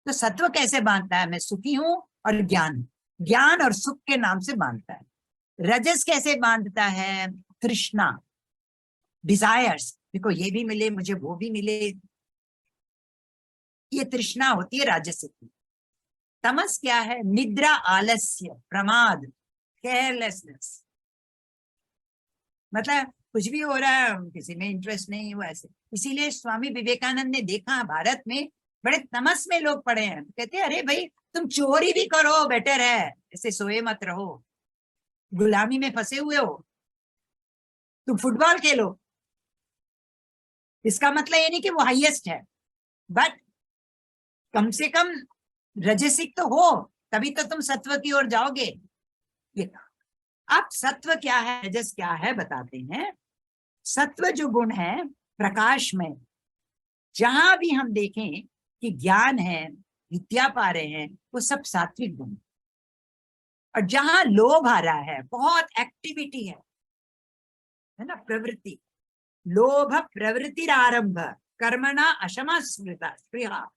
तो सत्व कैसे बांधता है, मैं सुखी हूं और ज्ञान और सुख के नाम से बांधता है। रजस कैसे बांधता है, तृष्णा, डिजायर्स, देखो ये भी मिले मुझे, वो भी मिले, ये तृष्णा होती है राजसिक की। तमस क्या है, निद्रा, आलस्य, प्रमाद, केयरलेसनेस, मतलब कुछ भी हो रहा है, किसी में इंटरेस्ट नहीं हुआ ऐसे। इसीलिए स्वामी विवेकानंद ने देखा भारत में बड़े तमस में लोग पड़े हैं, कहते हैं अरे भाई तुम चोरी भी करो बेटर है, ऐसे सोए मत रहो, गुलामी में फंसे हुए हो, तुम फुटबॉल खेलो। इसका मतलब ये नहीं कि वो हाईएस्ट है, बट कम से कम रजसिक तो हो, तभी तो तुम सत्व की ओर जाओगे। ये अब सत्व क्या है, रजस क्या है बताते हैं। सत्व जो गुण है प्रकाश में, जहां भी हम देखें कि ज्ञान है, विद्या पा रहे हैं, वो सब सात्विक गुण। और जहां लोभ आ रहा है, बहुत एक्टिविटी है ना, प्रवृत्ति, लोभ प्रवृत्ति आरंभ कर्मणा अशमा स्पृहा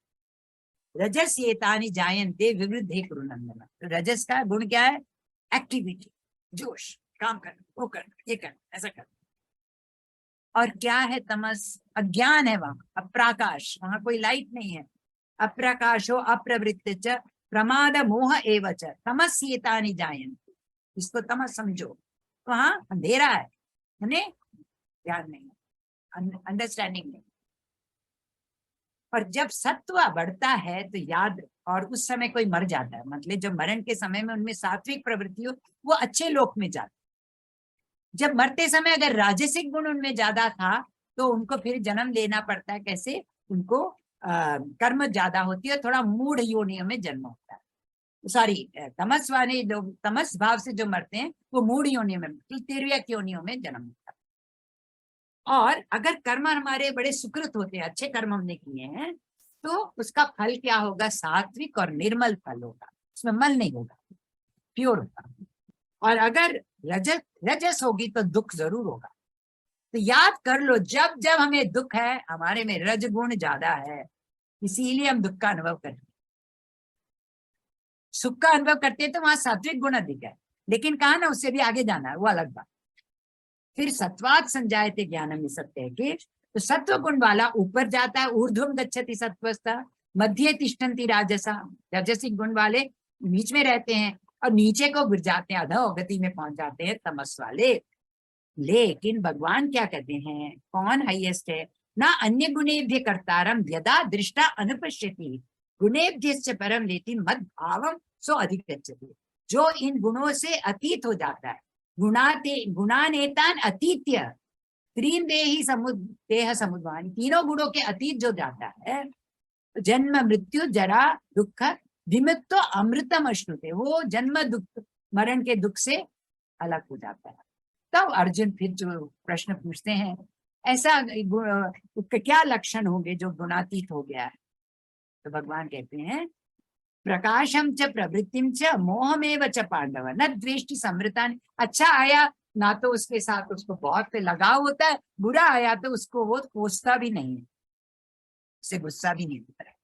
रजस एतानि जायन्ते विवृद्धे कुरुनंदन। तो रजस का गुण क्या है, एक्टिविटी, जोश, काम करना, वो करना, ये करना, ऐसा करना। और क्या है तमस, अज्ञान है, वहां अप्रकाश, वहां कोई लाइट नहीं है। अप्रकाशो अप्रवृत्ति च प्रमाद मोह एव च तमस्येतानि जायन्ते। इसको तमस समझो, वहां अंधेरा है, ध्यान नहीं, अंडरस्टैंडिंग नहीं। और जब सत्व बढ़ता है तो याद, और उस समय कोई मर जाता है, मतलब जब मरण के समय में उनमें सात्विक प्रवृत्ति हो, वो अच्छे लोक में जाते। जब मरते समय अगर राजसिक गुण उनमें ज्यादा था तो उनको फिर जन्म लेना पड़ता है। कैसे, उनको कर्म ज्यादा होती है, थोड़ा मूढ़ योनियों में जन्म होता है। सॉरी, तमस वाले लोग, तमस भाव से जो मरते हैं वो मूढ़ योनियों में, तिर्यक योनियों में जन्म होता है। और अगर कर्म हमारे बड़े सुकृत होते हैं, अच्छे कर्म हमने किए हैं, तो उसका फल क्या होगा, सात्विक और निर्मल फल होगा, उसमें मल नहीं होगा, प्योर होगा। और अगर रजस होगी तो दुख जरूर होगा। तो याद कर लो, जब जब हमें दुख है, हमारे में रजगुण ज्यादा है, इसीलिए हम दुख का अनुभव करते हैं। सुख का अनुभव करते हैं तो वहां सात्विक गुण अधिक है, लेकिन कहा ना उससे भी आगे जाना है, वो अलग बात। फिर सत्वात् संजायते ज्ञानम सत्य के, तो सत्व गुण वाला ऊपर जाता है, ऊर्ध्वम गच्छति सत्वस्था, मध्य तिष्ठन्ति राजसा, राजसिक गुण वाले बीच में रहते हैं और नीचे को गिर जाते हैं, अधोगति में पहुंच जाते हैं तमस वाले। लेकिन भगवान क्या कहते हैं, कौन हाईएस्ट है? ना अन्य गुणेभ्य कर्तारम यदा दृष्टा अनुपश्यति गुणेभ्यश्च परम लेति मद भावम सो अधिगच्छति। जो इन गुणों से अतीत हो जाता है, गुणानेतान अतीत्य त्रीन देह समुद्वानी, तीनों गुणों के अतीत जो जाता है, जन्म मृत्यु जरा दुख विमुक्त अमृतम अश्नुते, वो जन्म दुख मरण के दुख से अलग हो जाता है। तब अर्जुन फिर जो प्रश्न पूछते हैं, ऐसा क्या लक्षण होंगे जो गुणातीत हो गया है? तो भगवान कहते हैं प्रकाशम च प्रवृत्तिम च मोहमेव च पांडव न द्वेष्टि समृतान। अच्छा आया ना तो उसके साथ उसको बहुत लगाव होता है, बुरा आया तो उसको वो कोसता भी नहीं है, उससे गुस्सा भी नहीं होता है।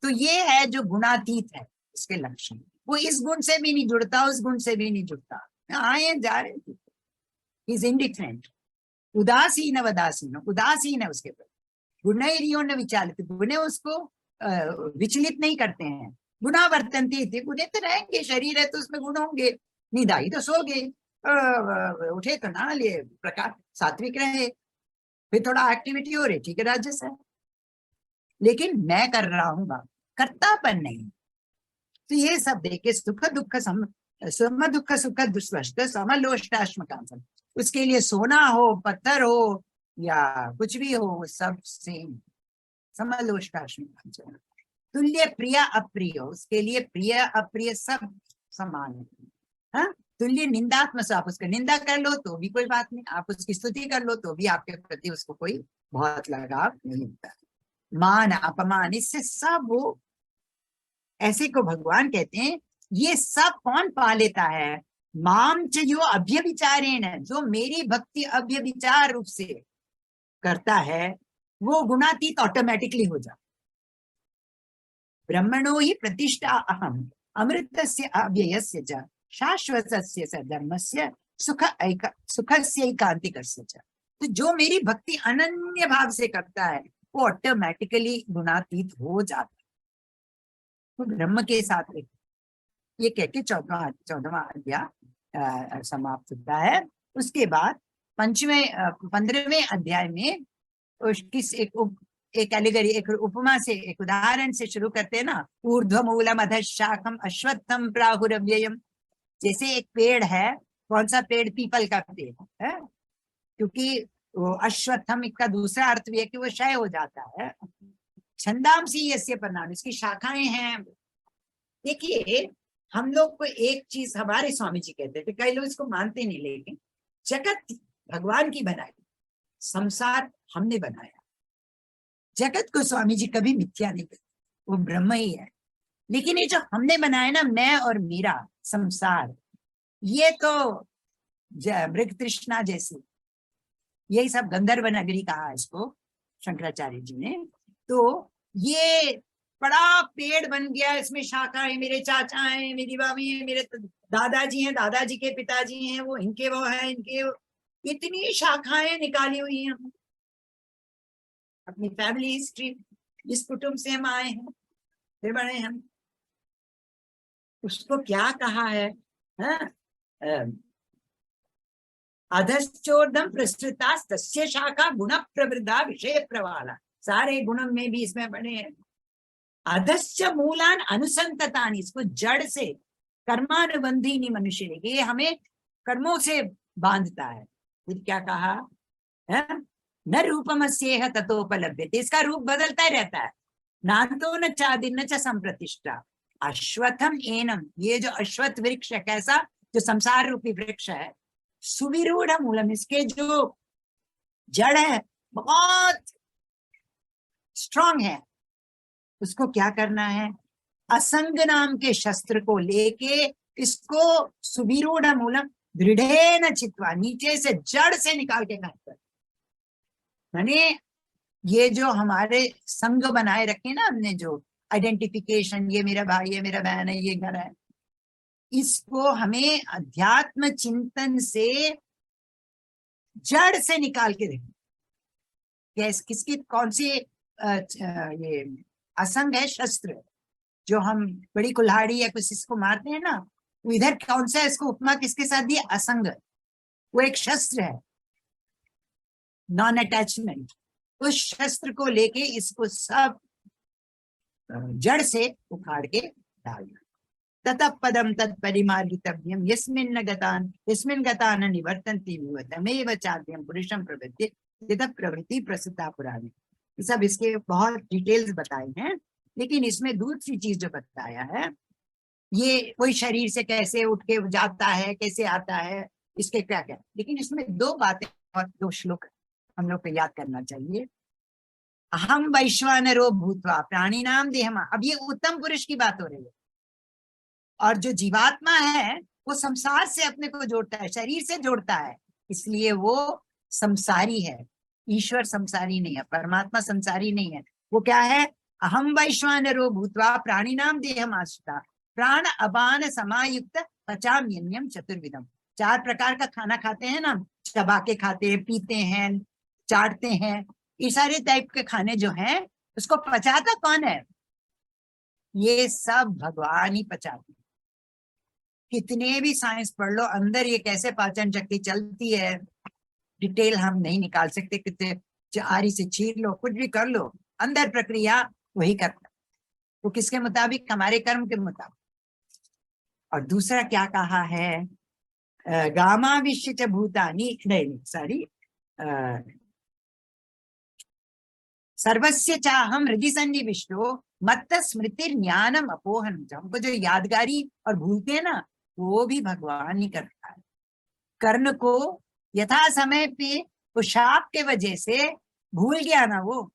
तो ये है जो गुणातीत है, इसके लक्षण। वो इस गुण से भी नहीं जुड़ता, उस गुण से भी नहीं जुड़ता, आए जा रहे, इज इंडिफरेंट। उदासीन वदासीन, उदासीन है उसके प्रति। गुणैर्यो न विचालित, गुणे उसको विचलित नहीं करते हैं। गुणा वर्तन्ते थे, गुणे तो रहेंगे, शरीर है तो उसमें गुण होंगे। निदाई तो सोगे, उठे तो ना लिए, प्रकार सात्विक रहे, फिर थोड़ा एक्टिविटी हो रही, ठीक है राजस है, लेकिन मैं कर रहा हूँ बात, कर्तापन नहीं। तो ये सब देखे सुख दुख सम दुख सुख दुष्वस्त समलोष्टाश्मकांसम, उसके लिए सोना हो, पत्थर हो या कुछ भी हो, सब सेम, समलोष्टाश्मकांसम। तुल्य प्रिय अप्रिय, उसके लिए प्रिय अप्रिय सब समान है। हाँ, तुल्य निंदात्मक, आप उसका निंदा कर लो तो भी कोई बात नहीं, आप उसकी स्तुति कर लो तो भी आपके प्रति उसको कोई बहुत लगाव नहीं होता। मान अपमान, इससे सब वो, ऐसे को भगवान कहते हैं ये सब कौन पा लेता है? माम च यो अभ्यभिचारेण, जो मेरी भक्ति अभ्यभिचार रूप से करता है, वो गुणातीत ऑटोमेटिकली हो जाता। ब्रह्मणो ही प्रतिष्ठा अहम अमृतस्य अव्ययस्य च शाश्वतस्य च धर्मस्य सुखस्य एकांतिकस्य च। तो जो मेरी भक्ति अनन्य भाव से करता है वो ऑटोमेटिकली गुणातीत हो जाता है। तो ब्रह्म के साथ ये कह के 14वां अध्याय समाप्त होता है। उसके बाद 15वें अध्याय में उसकी एक एलिगरी, एक उपमा से, एक उदाहरण से शुरू करते हैं ना। ऊर्ध्वमूलम अधशाखम अश्वत्थम प्राहुरव्ययम, जैसे एक पेड़ है, कौन सा पेड़? पीपल का पेड़ है, क्योंकि वो अश्वत्थम का दूसरा अर्थ भी है कि वो क्षय हो जाता है। छंदांसी यस्य पर्णानि, इसकी शाखाएं हैं। देखिए हम लोग को एक चीज हमारे स्वामी जी कहते थे, कई लोग इसको मानते नहीं, लेकिन जगत भगवान की बनाई, संसार हमने बनाया। जगत को स्वामी जी कभी मिथ्या नहीं कहते, वो ब्रह्म ही है। लेकिन ये जो हमने बनाया ना, मैं और मेरा संसार, ये तो मृग तृष्णा जैसी, यही सब गंधर्व नगरी कहा इसको शंकराचार्य जी ने। तो ये बड़ा पेड़ बन गया, इसमें शाखाएं, मेरे चाचा हैं, मेरी बाबी है, मेरे दादाजी हैं, दादाजी के पिताजी हैं, वो इनके वो हैं, इनके वो, इतनी शाखाएं निकाली हुई हैं। अपनी फैमिली हिस्ट्री, जिस कुटुंब से हम आए हैं, फिर बड़े हम, उसको क्या कहा है? अधश्चोर्धम प्रसृता तस्य शाखा गुण प्रवृद्धा विषय प्रवाला, सारे गुणों में भी इसमें बने हैं। अधश्च मूलान अनुसंततानि, इसको जड़ से कर्मानुबंधी नहीं मनुष्य लेके, ये हमें कर्मों से बांधता है। फिर क्या कहा? न रूपमस्येह ततोपलभ्यते, इसका रूप बदलता ही रहता है। नान्तो न चादिर्न च संप्रतिष्ठा अश्वत्थम एनम, ये जो अश्वत्थ वृक्ष है, कैसा? जो संसार रूपी वृक्ष है। सुविरूढ़ मूलम, इसके जो जड़ है बहुत स्ट्रांग है। उसको क्या करना है? असंग नाम के शस्त्र को लेके इसको सुविरूढ़ मूलम दृढ़ेन चित्वा, नीचे से जड़ से निकाल के काट, माने ये जो हमारे संग बनाए रखे ना हमने, जो आइडेंटिफिकेशन, ये मेरा भाई है, मेरा बहन है, ये घर है, इसको हमें अध्यात्म चिंतन से जड़ से निकाल के रखें। किसकी कौन सी ये असंग है शस्त्र, जो हम बड़ी कुल्हाड़ी या किसी को मारते हैं ना, तो इधर कौन सा इसको उपमा किसके साथ दी? असंग, वो एक शस्त्र है, नॉन अटैचमेंट। उस शस्त्र को लेके इसको सब जड़ से उखाड़ के डालना। ततः पदम तत्परिमार्गितव्यम यस्मिन् गता न निवर्तन्ति तमेव चाद्यं पुरुषं प्रवृत्ति यतः प्रवृत्ति प्रसुता पुराणी। सब इसके बहुत डिटेल्स बताए हैं, लेकिन इसमें दूसरी चीज जो बताया है, ये कोई शरीर से कैसे उठ के जाता है, कैसे आता है, इसके क्या क्या, लेकिन इसमें दो बातें और दो श्लोक हम लोग को याद करना चाहिए। अहम वैश्वानरो भूत्वा प्राणी नाम देहमा, अब ये उत्तम पुरुष की बात हो रही है, और जो जीवात्मा है वो संसार से अपने को जोड़ता है, शरीर से जोड़ता है, इसलिए वो संसारी है। ईश्वर संसारी नहीं है, परमात्मा संसारी नहीं है। वो क्या है? अहम वैश्वानरो भूत्वा प्राणी नाम देहमाश्रिता प्राण अपान समायुक्त पचाम्यन्यम चतुर्विधम। 4 प्रकार का खाना खाते हैं ना, चबा के खाते हैं, पीते हैं, चाटते हैं, ये सारे टाइप के खाने जो हैं उसको पचाता कौन है? ये सब भगवान ही पचाते हैं। कितने भी साइंस पढ़ लो, अंदर ये कैसे पाचन शक्ति चलती है डिटेल हम नहीं निकाल सकते। कितने आरी से चीर लो, कुछ भी कर लो, अंदर प्रक्रिया वही करता है। वो किसके मुताबिक? हमारे कर्म के मुताबिक। और दूसरा क्या कहा है? गामा विश्व भूतानी, नहीं सॉरी, सर्वस्य चाहम हृदय सन्निविष्टो मत्त स्मृति ज्ञानम अपोहन। हमको जो यादगारी और भूलते हैं ना, वो भी भगवान ही करता है। कर्ण को यथा समय पे वो शाप के वजह से भूल गया ना, वो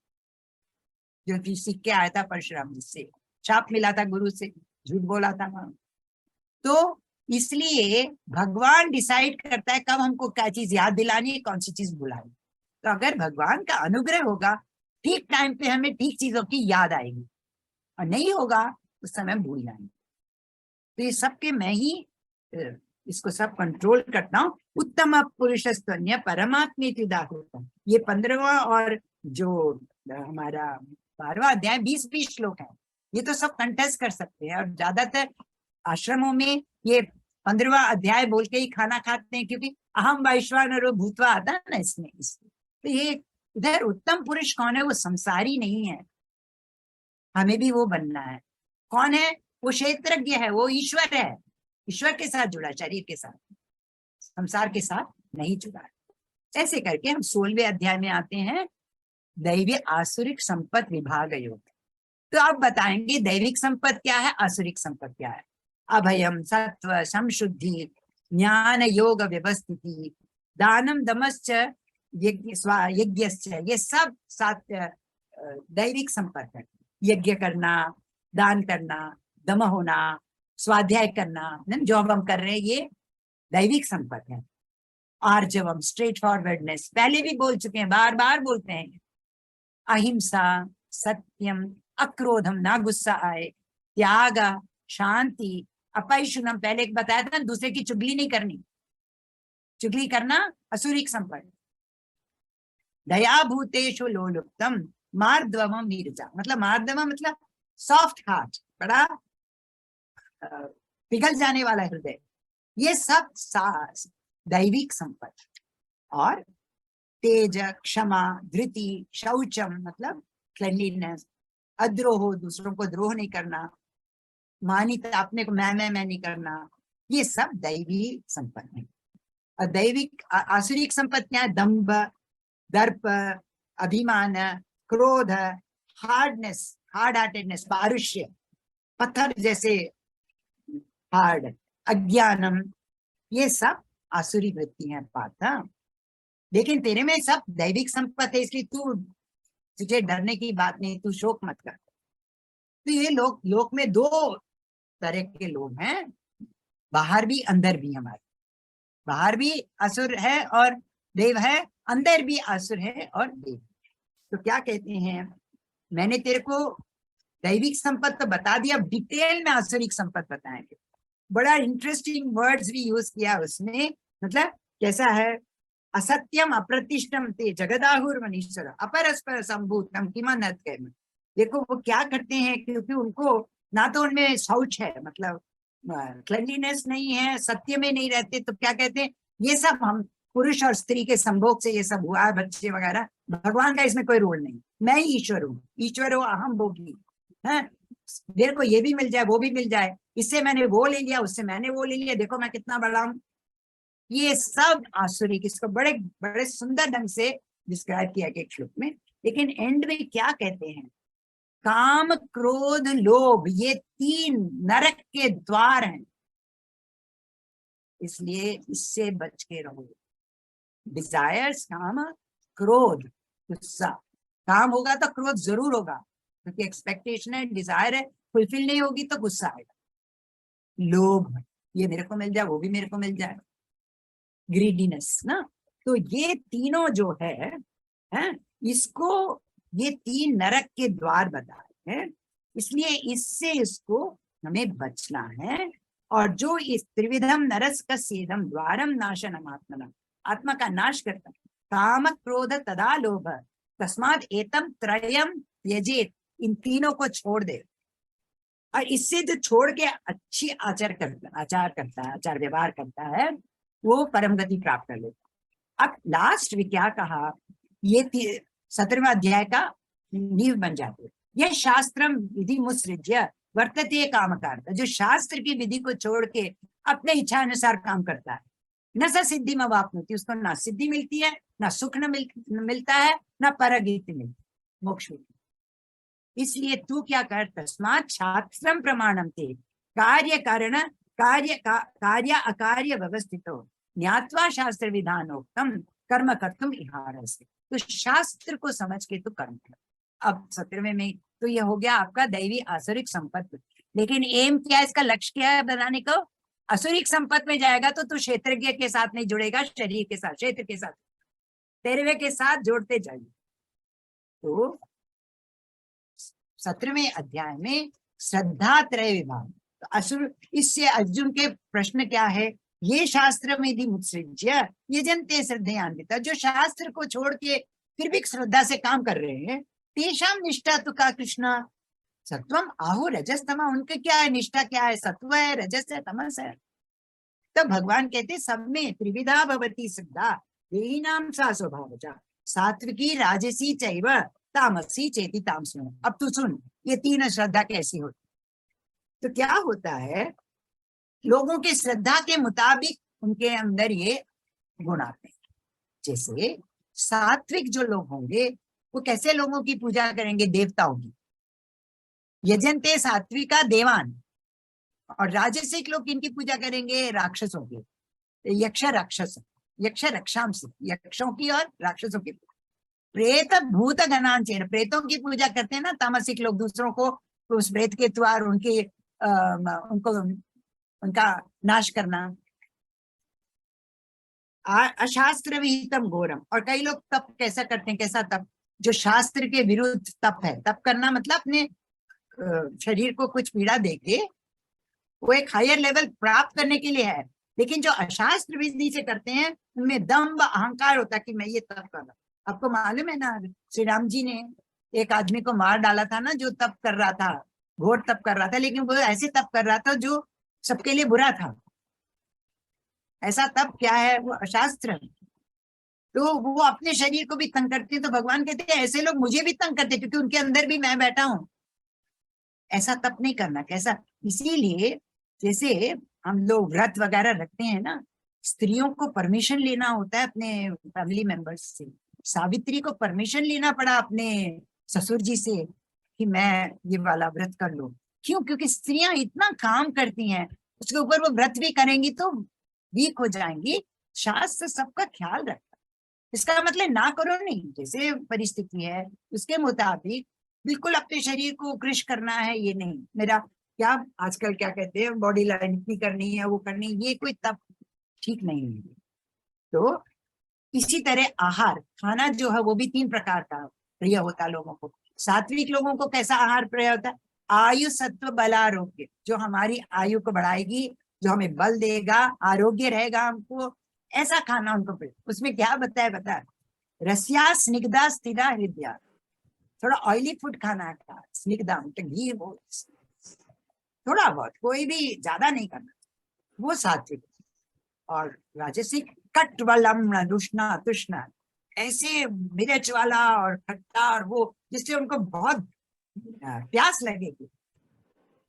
जो सीख के आया था परशुराम जी से, शाप मिला था गुरु से, झूठ बोला था ना, तो इसलिए भगवान डिसाइड करता है कब हमको क्या चीज याद दिलानी है, कौन सी चीज भुलानी। तो अगर भगवान का अनुग्रह होगा, ठीक टाइम पे हमें ठीक चीजों की याद आएगी, और नहीं होगा उस समय भूल जाएंगे। तो ये सबके मैं ही इसको सब कंट्रोल करता हूँ। उत्तम पुरुषस्तन्य परमात्मेति उदाहृतम्, ये 15वां और जो हमारा 12वां अध्याय 20-20 श्लोक है, ये तो सब कंटेस्ट कर सकते हैं। और ज्यादातर आश्रमों में ये 15वां अध्याय बोल के ही खाना खाते हैं, क्योंकि अहम वैश्वानरो भूत्वा आता है ना इसमें। तो ये इधर उत्तम पुरुष कौन है? वो संसारी नहीं है, हमें भी वो बनना है। कौन है वो? क्षेत्रज्ञ है, वो ईश्वर है, ईश्वर के साथ जुड़ा, शरीर के साथ, संसार के साथ नहीं जुड़ा है। ऐसे करके हम 16वें अध्याय में आते हैं, दैवी आसुरिक संपत्ति विभाग योग। तो आप बताएंगे दैविक संपत्ति क्या है, आसुरिक संपत्ति क्या है? अभयम, सत्व, संशुद्धि, ज्ञान, योग, व्यवस्थिति, दानम, दमश्च, यज्ञश्च, ये सब 7 दैविक संपत्ति है। यज्ञ करना, दान करना, दम होना, स्वाध्याय करना, जो हम कर रहे हैं ये दैविक संपत्ति है। आर्जवम, स्ट्रेट फॉरवर्डनेस, पहले भी बोल चुके हैं, बार बार बोलते हैं। अहिंसा, सत्यम, अक्रोधम, ना गुस्सा आए, त्याग, शांति, अपैशुनम, पहले एक बताया था, दूसरे की चुगली नहीं करनी, चुगली करना असुरिक संपत्ति। दया भूतेषु लोलुप्तम, मार्दवम नीरजा, मतलब मार्दवम मतलब सॉफ्ट हार्ट, बड़ा पिघल जाने वाला हृदय, ये सब दैविक संपत्ति। और तेज, क्षमा, धृति, शौचम मतलब क्लेanलीनेस, अद्रोह, दूसरों को द्रोह नहीं करना, मानिता, अपने को मैं नहीं करना, ये सब दैवी संपत्ति है। और दैविक आसुरिक संपत्तियां हैं दंभ, दर्प, अभिमान, क्रोध, हार्डनेस, हार्ड हार्टेडनेस, पारुष्य, पत्थर जैसे हार्ड, अज्ञानम, ये सब आसुरी वृत्ति है पाता। लेकिन तेरे में सब दैविक संपत्ति है, इसलिए तुझे डरने की बात नहीं, तू शोक मत कर। तो ये लोक में 2 तरह के लोग हैं, बाहर भी अंदर भी। हमारे बाहर भी असुर है और देव है, अंदर भी असुर है और देव। तो क्या कहते हैं, मैंने तेरे को दैविक संपत्ति तो बता दिया, डिटेल में आसुरिक संपत्ति बताएंगे। बड़ा इंटरेस्टिंग वर्ड्स भी यूज किया उसमें, मतलब कैसा है, असत्यम अप्रतिष्ठम ते जगदाहुर मनीश्वर अपरस्पर संभूतम किमनत कहम। देखो वो क्या करते हैं, क्योंकि उनको ना तो उनमें शौच है, मतलब क्लेanलीनेस नहीं है, सत्य में नहीं रहते, तो क्या कहते हैं ये सब हम पुरुष और स्त्री के संभोग से ये सब हुआ है, बच्चे वगैरह, भगवान का इसमें कोई रोल नहीं, मैं ही ईश्वर हूँ, ईश्वर हो अहम भोगी है, मेरे को ये भी मिल जाए वो भी मिल जाए, इससे मैंने वो ले लिया उससे मैंने वो ले लिया, देखो मैं कितना बड़ा हूँ। ये सब आसुरिक, इसको बड़े बड़े सुंदर ढंग से डिस्क्राइब किया गया एक श्लोक में। लेकिन एंड में क्या कहते हैं, काम क्रोध लोभ ये 3 नरक के द्वार हैं, इसलिए इससे बच के रहो। डिजायर्स, काम, क्रोध, गुस्सा। काम होगा तो क्रोध जरूर होगा, क्योंकि एक्सपेक्टेशन है, डिजायर है, फुलफिल नहीं होगी तो गुस्सा आएगा। लोभ, ये मेरे को मिल जाए वो भी मेरे को मिल जाए, ग्रीडीनेस ना। तो ये तीनों जो है इसको, ये 3 नरक के द्वार बताए हैं, इसलिए इससे इसको हमें बचना है। और जो इस त्रिविधम नरस का सेदम द्वारम नाशनम आत्मना, आत्मा का नाश करता, काम क्रोध तदा लोभ तस्मात् एतम त्रयम त्यजेत, इन तीनों को छोड़ दे। और इससे जो छोड़ के अच्छी आचार करता है, आचार व्यवहार करता है, वो परम गति प्राप्त कर लेता। अब लास्ट में क्या कहा, ये 17वां अध्याय का नींव बन जाती है। यह शास्त्रम विधि मुत्सृज्य वर्तते कामकार्ता, जो शास्त्र की विधि को छोड़ के अपने इच्छा अनुसार काम करता है, न स सिद्धि में वापनोति, उसको ना सिद्धि मिलती है, ना सुख मिलता है, ना परगति मिलती, मोक्ष मिलती। इसलिए तू क्या कर, तस्मात् शास्त्रम प्रमाणम ते कार्य कारण कार्य अकार्य व्यवस्थितो ज्ञात्वा शास्त्र विधानोक्तम कर्म कर्तुम इहारसे। तो शास्त्र को समझ के तो कर्म कर। अब 17वें में तो ये हो गया आपका दैवी आसुरिक संपत्ति, लेकिन एम क्या है, इसका लक्ष्य क्या है बनाने को? असुरिक संपत्ति में जाएगा तो तू क्षेत्रज्ञ के साथ नहीं जुड़ेगा, शरीर के साथ, क्षेत्र के साथ, 13वें के साथ जोड़ते जाइए। तो 17वें अध्याय में श्रद्धा त्रय विभाग, तो असुर, इससे अर्जुन के प्रश्न क्या है, ये शास्त्र में मुत्सृज्य ये जनते श्रद्धयान्विता, जो शास्त्र को छोड़ के फिर भी श्रद्धा से काम कर रहे हैं, तेषाम निष्ठा तो का कृष्णा सत्वम आहु रजस तमा, उनके क्या है निष्ठा, क्या है, सत्व है, रजस है, तमस है। तो भगवान कहते सब में त्रिविधा भवती श्रद्धा यही नाम सा स्वभावजा, सात्विकी राजसी चैव तामसी चेति तामसी। अब तू सुन, ये 3 श्रद्धा कैसी होती। तो क्या होता है, लोगों के श्रद्धा के मुताबिक उनके अंदर ये गुण आते हैं। जैसे सात्विक जो लोग होंगे वो कैसे लोगों की पूजा करेंगे, देवताओं की, यजन्ते सात्विका देवान। और राजसिक लोग किनकी पूजा करेंगे, राक्षसों की, यक्ष राक्षस, यक्ष रक्षांसी, यक्षों की और राक्षसों की। प्रेत भूत गणांचेन, प्रेतों की पूजा करते हैं ना तामसिक लोग, दूसरों को उस प्रेत के द्वार उनके उनको उनका नाश करना। अशास्त्र विहितम घोरम, और कई लोग तप कैसा करते हैं, कैसा तप, जो शास्त्र के विरुद्ध तप है। तप करना मतलब अपने शरीर को कुछ पीड़ा देके वो एक हायर लेवल प्राप्त करने के लिए है, लेकिन जो अशास्त्र विधि से करते हैं उनमें दम्भ अहंकार होता है कि मैं ये तप कर रहा हूं। आपको मालूम है ना, श्री राम जी ने एक आदमी को मार डाला था ना, जो तप कर रहा था, घोर तप कर रहा था, लेकिन वो ऐसे तप कर रहा था जो सबके लिए बुरा था। ऐसा तप क्या है, वो अशास्त्र है। तो वो अपने शरीर को भी तंग करते हैं। तो भगवान कहते हैं ऐसे लोग मुझे भी तंग करते हैं, क्योंकि उनके अंदर भी मैं बैठा हूं। ऐसा तप नहीं करना। कैसा, इसीलिए जैसे हम लोग व्रत वगैरह रखते हैं ना, स्त्रियों को परमिशन लेना होता है अपने फैमिली मेंबर्स से। सावित्री को परमिशन लेना पड़ा अपने ससुर जी से कि मैं ये वाला व्रत कर लूं। क्यों? क्योंकि स्त्रियां इतना काम करती हैं, उसके ऊपर वो व्रत भी करेंगी तो वीक हो जाएंगी। शास्त्र सबका ख्याल रखता है। इसका मतलब ना करो नहीं, जैसे परिस्थिति है उसके मुताबिक बिल्कुल अपने शरीर को कृश करना है, ये नहीं मेरा क्या आजकल क्या कहते हैं बॉडी लाइन इतनी करनी है, वो करनी, ये कोई तब ठीक नहीं है। तो इसी तरह आहार खाना जो है वो भी 3 प्रकार का प्रिय होता है लोगों को। सात्विक लोगों को कैसा आहार प्रिय होता है? आयु सत्व बल आरोग्य, जो हमारी आयु को बढ़ाएगी, जो हमें बल देगा, आरोग्य रहेगा हमको, ऐसा खाना उनको प्रिय। उसमें क्या बताया, रस्या स्निग्धा स्थिरा हृदया, थोड़ा ऑयली फूड खाना का, स्निग्धम घी हो, थोड़ा बहुत, कोई भी ज्यादा नहीं करना, वो सात्विक। और राजसिक कट्वलम रुष्णा तुष्णा, ऐसे मिर्च वाला और खट्टा और वो जिससे उनको बहुत प्यास लगेगी,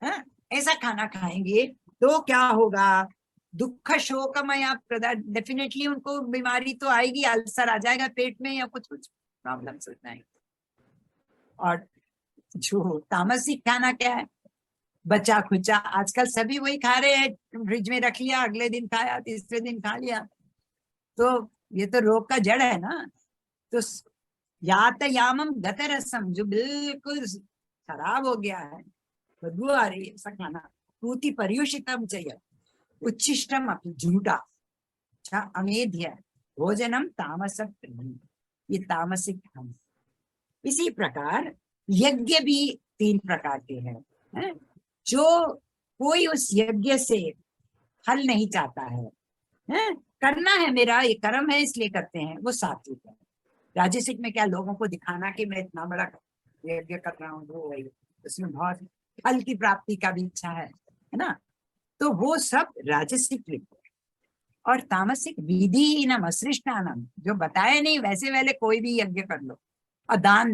है? ऐसा खाना खाएंगे तो क्या होगा, दुख शोकमय प्रदा, डेफिनेटली उनको बीमारी तो आएगी, अल्सर आ जाएगा पेट में या कुछ कुछ प्रॉब्लम होता है। और जो तामसिक खाना क्या है, बचा खुचा, आजकल सभी वही खा रहे हैं, फ्रिज में रख लिया, अगले दिन खाया, तीसरे दिन खा लिया, तो ये तो रोग का जड़ है ना। तो यातयामम गतरसम, जो बिल्कुल खराब हो गया है, बदबू आ रही है, ऐसा खाना। पूति पर्युषितम चाहिए, उच्छिष्टम अपनी, झूठा, अच्छा अमेध्य भोजनम तामसक, ये तामसिक खाना। इसी प्रकार यज्ञ भी 3 प्रकार के हैं, है? जो कोई उस यज्ञ से फल नहीं चाहता है? करना है, मेरा ये कर्म है इसलिए करते हैं, वो सात्विक है। राजसिक में क्या, लोगों को दिखाना कि मैं इतना बड़ा यज्ञ कर रहा हूँ, वो वही, उसमें बहुत फल की प्राप्ति का भी इच्छा है ना, तो वो सब राजसिक लिखते हैं। और तामसिक विधिहीनम असृष्टानम, जो बताया नहीं वैसे वाले कोई भी यज्ञ कर लो। और दान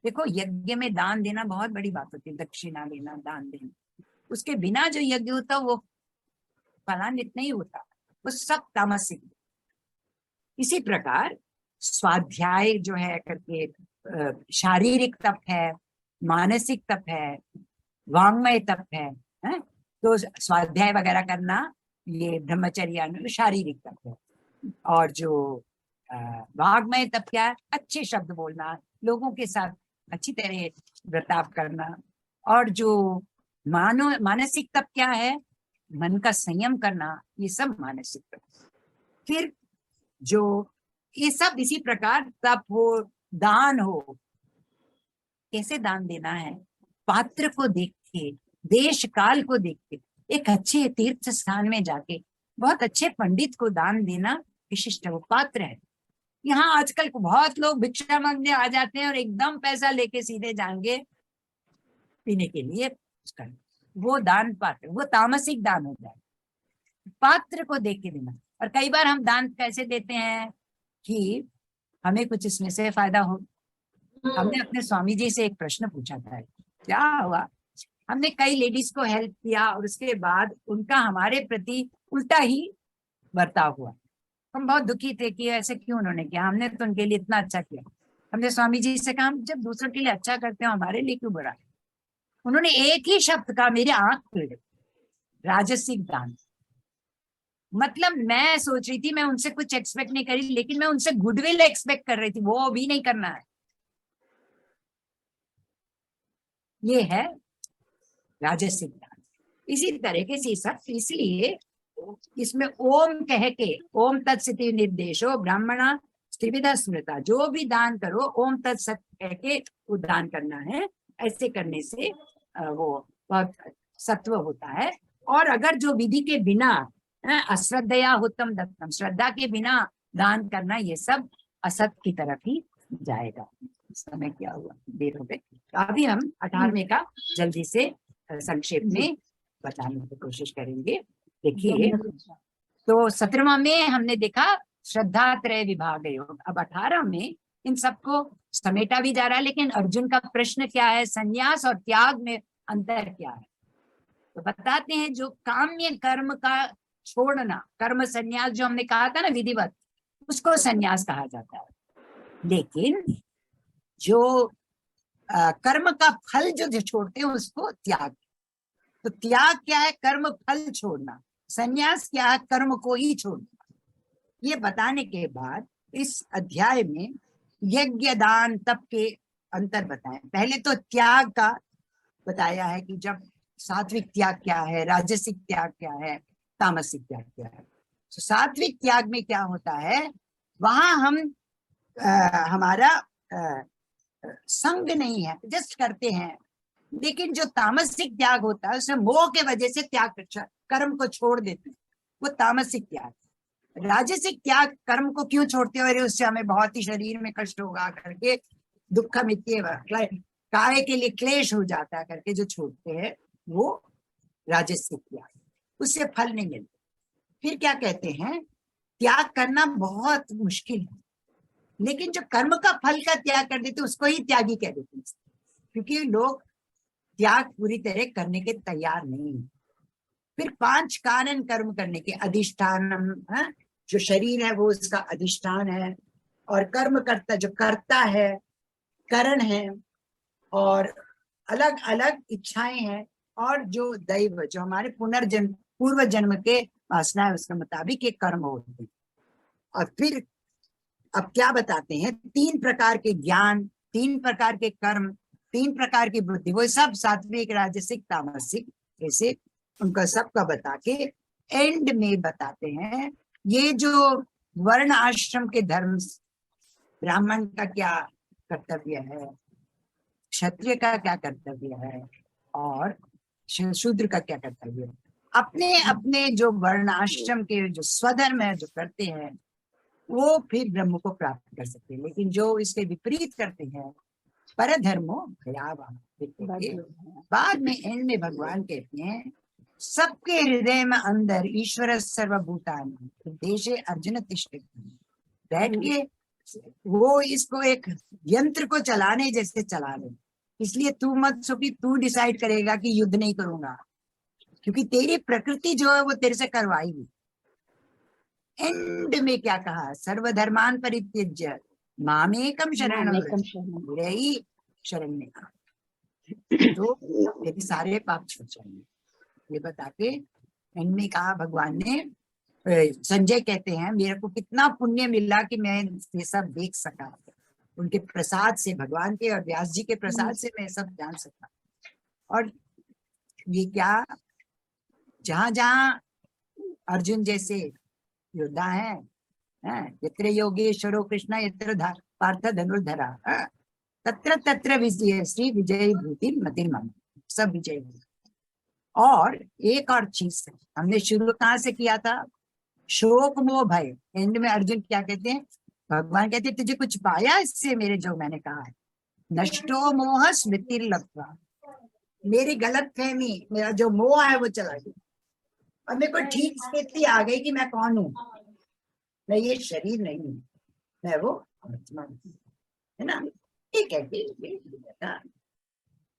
देखो, यज्ञ में दान देना बहुत बड़ी बात होती है, दक्षिणा देना, दान देना, उसके बिना जो यज्ञ होता वो फलान्वित नहीं होता, वो सब तामसिक। इसी प्रकार स्वाध्याय जो है करके, शारीरिक तप है, मानसिक तप है, वांग्मय तप है, तो स्वाध्याय वगैरह करना ये ब्रह्मचर्य शारीरिक तप है। और जो वाग्मय तप क्या है, अच्छे शब्द बोलना, लोगों के साथ अच्छी तरह बर्ताव करना। और जो मानसिक तप क्या है, मन का संयम करना, ये सब मानसिक तप। फिर जो ये सब इसी प्रकार तप हो, दान हो, कैसे दान देना है, पात्र को देख के, देश काल को देख के, एक अच्छे तीर्थ स्थान में जाके बहुत अच्छे पंडित को दान देना विशिष्ट, वो पात्र है। यहाँ आजकल बहुत लोग भिक्षा मांगने आ जाते हैं और एकदम पैसा लेके सीधे जाएंगे पीने के लिए, वो दान पात्र, वो तामसिक दान हो जाए। पात्र को देख के देना। और कई बार हम दान कैसे देते हैं कि हमें कुछ इसमें से फायदा हो। हमने अपने स्वामी जी से एक प्रश्न पूछा था, क्या हुआ, हमने कई लेडीज को हेल्प किया और उसके बाद उनका हमारे प्रति उल्टा ही बर्ताव हुआ। हम बहुत दुखी थे कि ऐसे क्यों उन्होंने किया, हमने तो उनके लिए इतना अच्छा किया। हमने स्वामी जी से कहा, जब दूसरों के लिए अच्छा करते हो हमारे लिए क्यों बुरा। उन्होंने एक ही शब्द का मेरे आंख खुल गई, राजसिक दान। मतलब मैं सोच रही थी, मैं उनसे कुछ एक्सपेक्ट नहीं करी, लेकिन मैं उनसे गुडविल एक्सपेक्ट कर रही थी, वो भी नहीं करना है। ये है राजसिक दान। इसी तरीके से सब, इसलिए इसमें ओम कह के, ओम तत्सति निर्देशो ब्राह्मणा त्रिविधा स्मृता, जो भी दान करो ओम तत्सत कह के वो दान करना है। ऐसे करने से वो बहुत सत्व होता है। और अगर जो विधि के बिना, अश्रद्धया हुतम दत्तम, श्रद्धा के बिना दान करना, ये सब असत की तरफ ही जाएगा। समय क्या हुआ, देर हो गई। अभी हम 18वें का जल्दी से संक्षेप में बताने की कोशिश करेंगे। देखिए, तो 17वां में हमने देखा श्रद्धा त्रय विभाग योग। अब 18 में इन सबको समेटा भी जा रहा है, लेकिन अर्जुन का प्रश्न क्या है, संन्यास और त्याग में अंतर क्या है। तो बताते हैं, जो काम्य कर्म का छोड़ना, कर्म संन्यास जो हमने कहा था ना विधिवत, उसको संन्यास कहा जाता है। लेकिन जो कर्म का फल जो छोड़ते हैं उसको त्याग। तो त्याग क्या है, कर्म फल छोड़ना। संन्यास क्या है, कर्म को ही छोड़ना। ये बताने के बाद इस अध्याय में यज्ञ दान तप के अंतर बताएं। पहले तो त्याग का बताया है कि जब सात्विक त्याग क्या है, राजसिक त्याग क्या है, तामसिक त्याग क्या है। तो सात्विक त्याग में क्या होता है, वहां हम हमारा संग नहीं है, जस्ट करते हैं। लेकिन जो तामसिक त्याग होता है उसमें मोह के वजह से त्याग, कर्म को छोड़ देते हैं, वो तामसिक त्याग। राजसिक त्याग कर्म को क्यों छोड़ते हो, अरे उससे हमें बहुत ही शरीर में कष्ट होगा करके दुखम इत्येव, काय के लिए क्लेश हो जाता है करके जो छोड़ते हैं वो राजसिक त्याग, उससे फल नहीं मिलता। फिर क्या कहते हैं, त्याग करना बहुत मुश्किल है, लेकिन जो कर्म का फल का त्याग कर देते उसको ही त्यागी कह देते हैं, क्योंकि लोग त्याग पूरी तरह करने के तैयार नहीं। फिर 5 कारण कर्म करने के, अधिष्ठानम, जो शरीर है वो उसका अधिष्ठान है, और कर्म करता जो करता है, करण है, और अलग अलग इच्छाएं हैं, और जो दैव, जो हमारे पुनर्जन्म पूर्व जन्म के वासना है उसके मुताबिक ये कर्म होते हैं। और फिर अब क्या बताते हैं, 3 प्रकार के ज्ञान, 3 प्रकार के कर्म, 3 प्रकार की बुद्धि, वो सब सात्विक, राजसिक, तामसिक, ऐसे उनका सबका बता के एंड में बताते हैं ये जो वर्ण आश्रम के धर्म, ब्राह्मण का क्या कर्तव्य है, क्षत्रिय का क्या कर्तव्य है, और शूद्र का क्या कर्तव्य है, अपने अपने जो वर्ण आश्रम के जो स्वधर्म है जो करते हैं वो फिर ब्रह्म को प्राप्त कर सकते हैं। लेकिन जो इसके विपरीत करते हैं, परधर्मो भयावह, बाद में एंड में भगवान कहते हैं सबके हृदय में अंदर ईश्वर सर्वभूतानि देशे अर्जुन तिष्ठति, बैठ के वो इसको एक यंत्र को चलाने जैसे चला रहे। इसलिए तू मत सोच, तू डिसाइड करेगा कि युद्ध नहीं करूंगा, क्योंकि तेरी प्रकृति जो है वो तेरे से करवाएगी। एंड में क्या कहा, सर्वधर्मान परित्यज्य मामेकम शरणम व्रज, शरण में कहा तो तेरे सारे पाप छूट जाएंगे, ये बता के एंड में कहा भगवान ने। संजय कहते हैं मेरे को कितना पुण्य मिला कि मैं ये सब देख सका, उनके प्रसाद से, भगवान के और व्यास जी के प्रसाद से मैं सब जान सका। और ये क्या, जहां जहां अर्जुन जैसे योद्धा है, यत्र योगेश्वरो कृष्ण यत्र पार्थ धनुर्धरा, तत्र तत्र विजय श्री विजय भूति मतिर्मम, सब विजय भूति। और एक और चीज हमने शुरू कहाँ से किया था, शोक मोह भय। एंड में अर्जुन क्या कहते हैं, भगवान कहते हैं तुझे कुछ पाया इससे मेरे जो मैंने कहा है, नष्टो मोह स्मृतिर्लब्ध्वा, मेरी गलत फहमी, मेरा जो मोह है वो चला गया, और मेरे को ठीक स्थिति आ गई कि मैं कौन हूँ, मैं ये शरीर नहीं हूँ, मैं वो आत्मा है ना। ठीक है,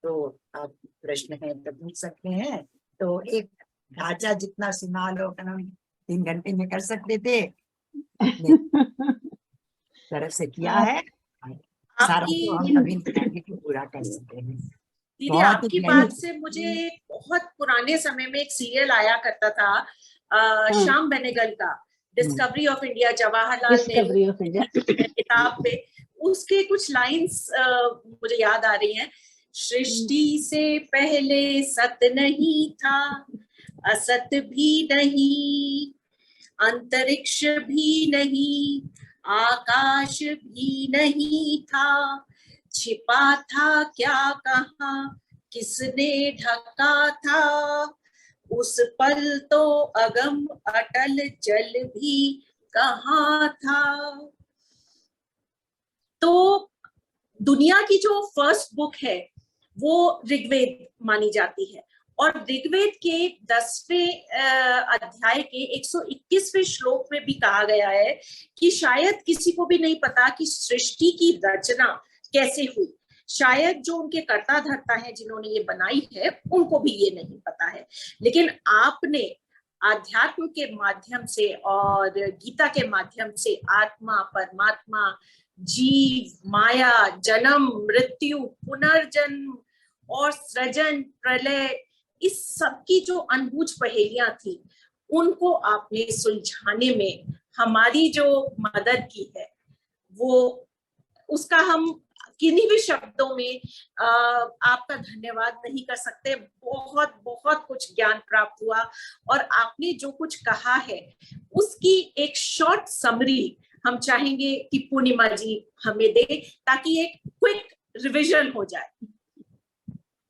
तो आप प्रश्न है तो पूछ सकते हैं। तो एक ढांचा जितना सुना लो हम 3 घंटे में कर सकते थे, तरफ से किया है, सारा तो हम कभी पूरा कर सकते हैं। दीदी आपकी बात से मुझे बहुत पुराने समय में एक सीरियल आया करता था श्याम बेनेगल का, discovery of India, Jawaharlal Nehru किताब पे, उसके कुछ लाइंस मुझे याद आ रही हैं। सृष्टि से पहले सत नहीं था, असत भी नहीं, अंतरिक्ष भी नहीं, आकाश भी नहीं था, छिपा था क्या कहाँ, किसने ढका था, उस पल तो अगम अटल जल भी कहाँ था। तो दुनिया की जो फर्स्ट बुक है वो ऋग्वेद मानी जाती है, और ऋग्वेद के 10वें अध्याय के 121वें श्लोक में भी कहा गया है कि शायद किसी को भी नहीं पता कि सृष्टि की रचना कैसे हुई, शायद जो उनके कर्ता धर्ता हैं जिन्होंने ये बनाई है उनको भी ये नहीं पता है। लेकिन आपने आध्यात्म के माध्यम से और गीता के माध्यम से आत्मा, परमात्मा, जीव, माया, जन्म, मृत्यु, पुनर्जन्म और सृजन, प्रलय, इस सब की जो अनबूझ पहेलियां थी उनको आपने सुलझाने में हमारी जो मदद की है, वो उसका हम किन्हीं भी शब्दों में आपका धन्यवाद नहीं कर सकते। बहुत बहुत कुछ ज्ञान प्राप्त हुआ, और आपने जो कुछ कहा है उसकी एक शॉर्ट समरी हम चाहेंगे कि पूर्णिमा जी हमें दे, ताकि एक क्विक रिवीजन हो जाए।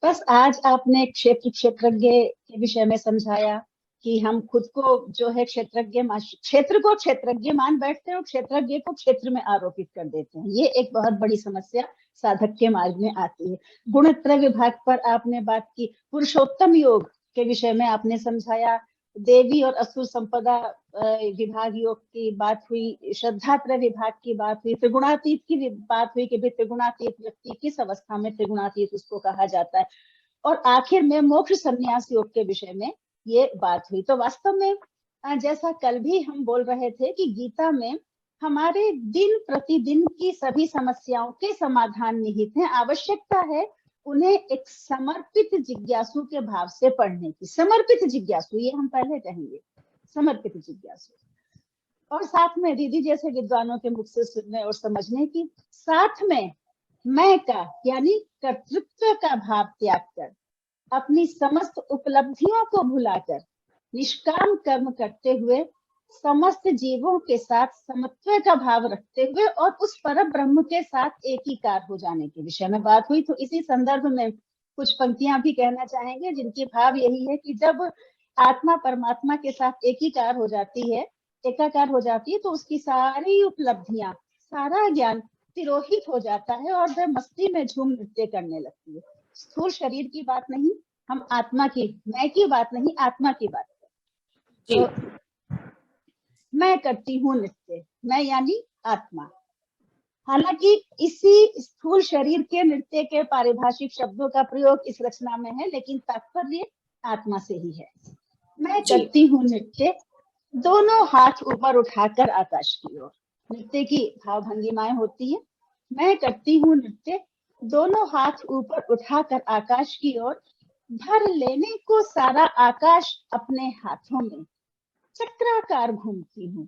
बस आज आपने क्षेत्रज्ञ के विषय में समझाया, कि हम खुद को जो है क्षेत्र को क्षेत्रज्ञ मान बैठते हैं और क्षेत्रज्ञ को क्षेत्र में आरोपित कर देते हैं। ये एक बहुत बड़ी समस्या साधक के मार्ग में आती है। गुणत्रय विभाग पर आपने बात की, पुरुषोत्तम योग के विषय में आपने समझाया, देवी और असुर संपदा विभाग योग की बात हुई, श्रद्धात्रय विभाग की बात हुई, त्रिगुणातीत की बात हुई कि भाई त्रिगुणातीत व्यक्ति किस अवस्था में त्रिगुणातीत उसको कहा जाता है, और आखिर में मोक्ष संन्यास योग के विषय में ये बात हुई। तो वास्तव में जैसा कल भी हम बोल रहे थे कि गीता में हमारे दिन प्रतिदिन की सभी समस्याओं के समाधान निहित हैं। आवश्यकता है उन्हें एक समर्पित जिज्ञासु के भाव से पढ़ने की। समर्पित जिज्ञासु, ये हम पहले कहेंगे, समर्पित जिज्ञासु, और साथ में दीदी जैसे विद्वानों के मुख से सुनने और समझने की, साथ में मैं का यानी कर्तृत्व का भाव त्याग कर, अपनी समस्त उपलब्धियों को भुलाकर निष्काम कर्म करते हुए समस्त जीवों के साथ समत्व का भाव रखते हुए और उस पर ब्रह्म के साथ एकीकार हो जाने के विषय में बात हुई। तो इसी संदर्भ में कुछ पंक्तियां भी कहना चाहेंगे जिनकी भाव यही है कि जब आत्मा परमात्मा के साथ एकीकार हो जाती है, एकाकार हो जाती है, तो उसकी सारी उपलब्धियां, सारा ज्ञान तिरोहित हो जाता है और वह मस्ती में झूम नृत्य करने लगती है। स्थूल शरीर की बात नहीं, हम आत्मा की, मैं की बात नहीं, आत्मा की बात है। तो मैं करती हूँ नृत्य, मैं यानी आत्मा। हालांकि इसी स्थूल शरीर के नृत्य के पारिभाषिक शब्दों का प्रयोग इस रचना में है, लेकिन तात्पर्य आत्मा से ही है। मैं करती हूँ नृत्य, दोनों हाथ ऊपर उठाकर आकाश की ओर। नृत्य की भाव भंगिमाएं होती है। मैं करती हूँ नृत्य, दोनों हाथ ऊपर उठाकर आकाश की ओर, भर लेने को सारा आकाश अपने हाथों में, चक्राकार घूमती हूँ,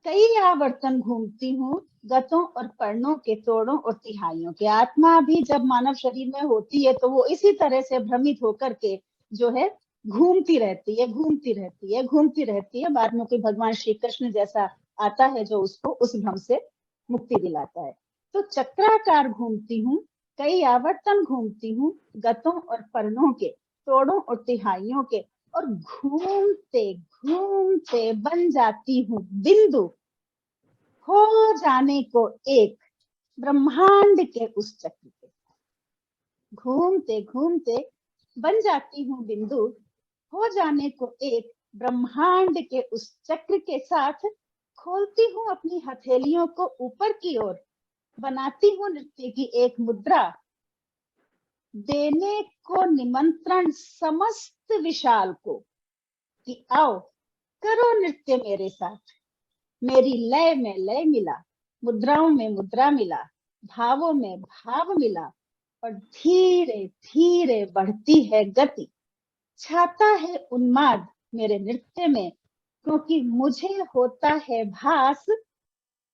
कई आवर्तन घूमती हूँ, गतों और पर्णों के, तोड़ों और तिहाइयों के। आत्मा भी जब मानव शरीर में होती है तो वो इसी तरह से भ्रमित होकर के जो है घूमती रहती है, घूमती रहती है, घूमती रहती है। बाद में कोई भगवान श्री कृष्ण जैसा आता है जो उसको उस भ्रम से मुक्ति दिलाता है। तो चक्राकार घूमती हूँ, कई आवर्तन घूमती हूँ, गतों और पर्णों के, तोड़ों और तिहाइयों के, और घूमते घूमते बन जाती हूँ बिंदु, हो जाने को एक ब्रह्मांड के उस चक्र के। घूमते घूमते बन जाती हूँ बिंदु, हो जाने को एक ब्रह्मांड के उस चक्र के साथ, खोलती हूँ अपनी हथेलियों को ऊपर की ओर, बनाती हूँ नृत्य की एक मुद्रा, देने को निमंत्रण समस्त विशाल को कि आओ करो नृत्य मेरे साथ। मेरी लय में लय मिला, मुद्राओं में मुद्रा मिला, भावों में भाव मिला, और धीरे धीरे बढ़ती है गति, छाता है उन्माद मेरे नृत्य में, क्योंकि मुझे होता है भास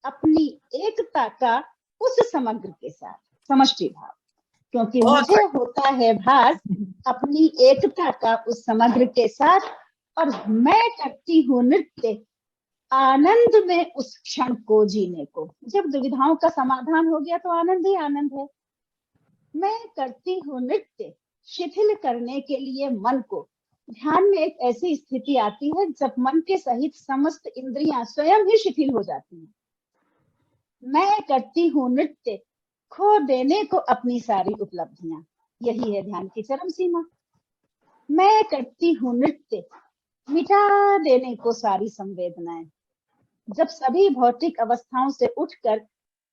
अपनी एकता का उस समग्र के साथ। समष्टि भाव, क्योंकि मुझे होता है भास अपनी एकता का उस समग्र के साथ, और मैं करती हूँ नृत्य आनंद में उस क्षण को जीने को। जब दुविधाओं का समाधान हो गया तो आनंद ही आनंद है। मैं करती हूँ नृत्य शिथिल करने के लिए मन को। ध्यान में एक ऐसी स्थिति आती है जब मन के सहित समस्त इंद्रियां स्वयं ही शिथिल हो जाती हैं। मैं करती हूँ नृत्य खो देने को अपनी सारी उपलब्धियां। यही है ध्यान की चरम सीमा। मैं करती हूँ नृत्य मिटा देने को सारी संवेदनाएं। जब सभी भौतिक अवस्थाओं से उठकर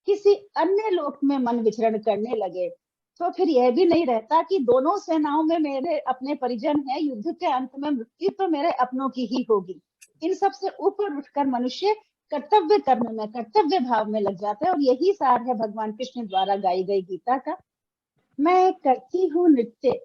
किसी अन्य लोक में मन विचरण करने लगे, तो फिर यह भी नहीं रहता कि दोनों सेनाओं में मेरे अपने परिजन हैं, युद्ध के अंत में मृत्यु तो मेरे अपनों की ही होगी। इन सब से ऊपर उठकर मनुष्य कर्तव्य कर्म में, कर्तव्य भाव में लग जाता है, और यही सार है भगवान कृष्ण द्वारा गाई गई गीता का। मैं करती हूँ नृत्य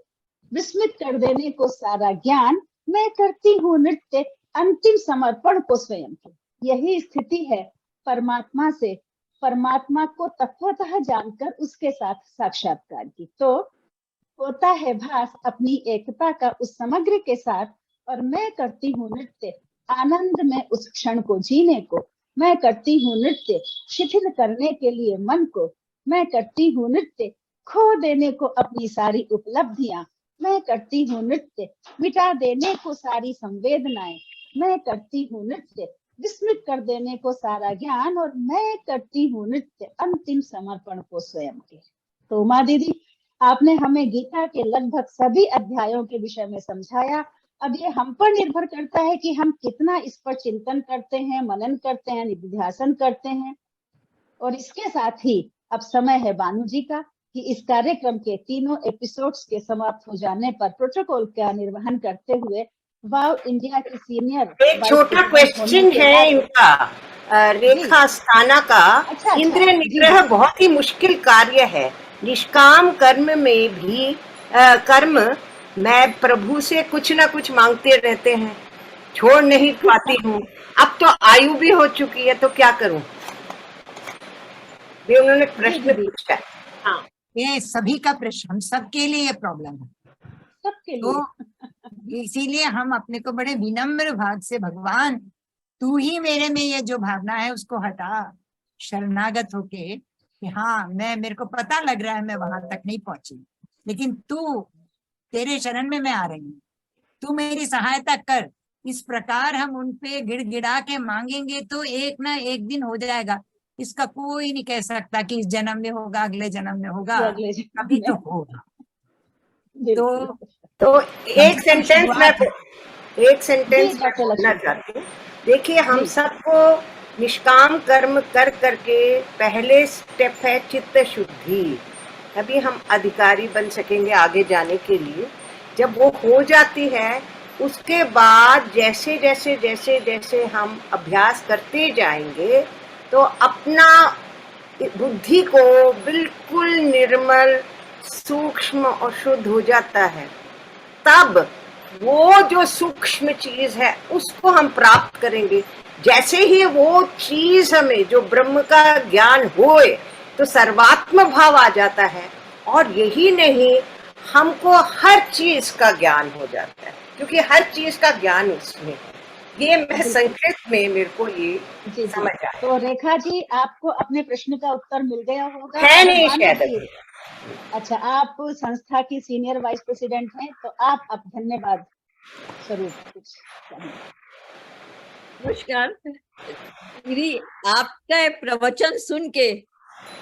विस्मित कर देने को सारा ज्ञान, मैं करती हूँ नृत्य अंतिम समर्पण को स्वयं को। यही स्थिति है परमात्मा से, परमात्मा को तत्वतः जानकर उसके साथ साक्षात्कार की। तो होता है भास अपनी एकता का उस समग्र के साथ, और मैं करती हूँ नृत्य आनंद में उस क्षण को जीने को। मैं करती हूँ नृत्य शिथिल करने के लिए मन को। मैं करती हूँ नृत्य खो देने को अपनी सारी उपलब्धियां। मैं करती हूँ नृत्य मिटा देने को सारी संवेदनाएं, मैं करती हूँ नृत्य विस्मृत कर देने को सारा ज्ञान, और मैं करती हूँ नृत्य अंतिम समर्पण को स्वयं के। तो उमा दीदी, आपने हमें गीता के लगभग सभी अध्यायों के विषय में समझाया। अब ये हम पर निर्भर करता है कि हम कितना इस पर चिंतन करते हैं, मनन करते हैं, निधिध्यासन करते हैं। और इसके साथ ही अब समय है बानू जी का कि इस कार्यक्रम के तीनों एपिसोड्स के समाप्त हो जाने पर प्रोटोकॉल का निर्वहन करते हुए वाव इंडिया की सीनियर एक छोटा क्वेश्चन है इनका, रेखा अस्थाना का। अच्छा, इंद्रिय निग्रह बहुत ही मुश्किल कार्य है। निष्काम कर्म में भी कर्म मैं प्रभु से कुछ ना कुछ मांगते रहते हैं, छोड़ नहीं पाती हूँ। अब तो आयु भी हो चुकी है, तो क्या करूं? ये उन्होंने प्रश्न पूछा है। हाँ, ये सभी का प्रश्न, हम सबके लिए ये प्रॉब्लम है। सबके लिए तो इसीलिए हम अपने को बड़े विनम्र भाव से, भगवान तू ही मेरे में ये जो भावना है उसको हटा, शरणागत होके कि हाँ मेरे को पता लग रहा है मैं वहां तक नहीं पहुंची, लेकिन तू, तेरे शरण में मैं आ रही हूँ, तू मेरी सहायता कर। इस प्रकार हम उनपे गिड़गिड़ा के मांगेंगे तो एक ना एक दिन हो जाएगा। इसका कोई नहीं कह सकता कि इस जन्म में होगा, अगले जन्म में होगा, अगले जन्म कभी तो में। होगा। बिल्कुल। तो एक सेंटेंस मैं डॉक्टर बोलना लक्ष्मी। चाहती हूँ। देखिए, हम जी। सबको निष्काम कर्म कर करके पहले स्टेप है चित्त शुद्धि। तभी हम अधिकारी बन सकेंगे आगे जाने के लिए। जब वो हो जाती है, उसके बाद जैसे जैसे जैसे जैसे हम अभ्यास करते जाएंगे तो अपना बुद्धि को बिल्कुल निर्मल, सूक्ष्म और शुद्ध हो जाता है। तब वो जो सूक्ष्म चीज है उसको हम प्राप्त करेंगे। जैसे ही वो चीज हमें, जो ब्रह्म का ज्ञान होए, तो सर्वात्म भाव आ जाता है। और यही नहीं, हमको हर चीज का ज्ञान हो जाता है, क्योंकि हर चीज का ज्ञान उसमें है। ये मैं संक्षिप्त में मेरे को ये जी समझ आया तो रेखा जी, आपको अपने प्रश्न का उत्तर मिल गया होगा। है। और नहीं बानू शायद जी, अच्छा, आप संस्था की सीनियर वाइस प्रेसिडेंट हैं, तो आप अब धन्यवाद स्वरूप कुछ कहें। नमस्कार दीदी, आपका ये प्रवचन सुन के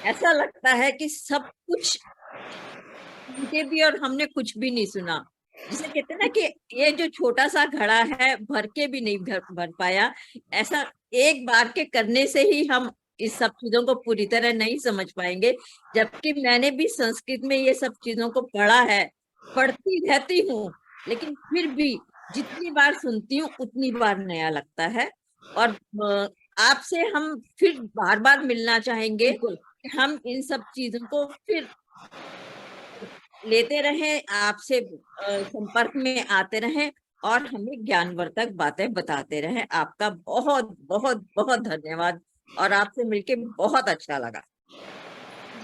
ऐसा लगता है कि सब कुछ सुनते भी और हमने कुछ भी नहीं सुना। जिसे कहते हैं ना कि ये जो छोटा सा घड़ा है भर के भी नहीं भर पाया, ऐसा एक बार के करने से ही हम इस सब चीजों को पूरी तरह नहीं समझ पाएंगे। जबकि मैंने भी संस्कृत में ये सब चीजों को पढ़ा है, पढ़ती रहती हूँ, लेकिन फिर भी जितनी बार सुनती हूँ उतनी बार नया लगता है। और आपसे हम फिर बार बार मिलना चाहेंगे कि हम इन सब चीजों को फिर लेते रहें, आपसे संपर्क में आते रहें और हमें ज्ञानवर्धक बातें बताते रहें। आपका बहुत बहुत बहुत धन्यवाद, और आपसे मिलके बहुत अच्छा लगा।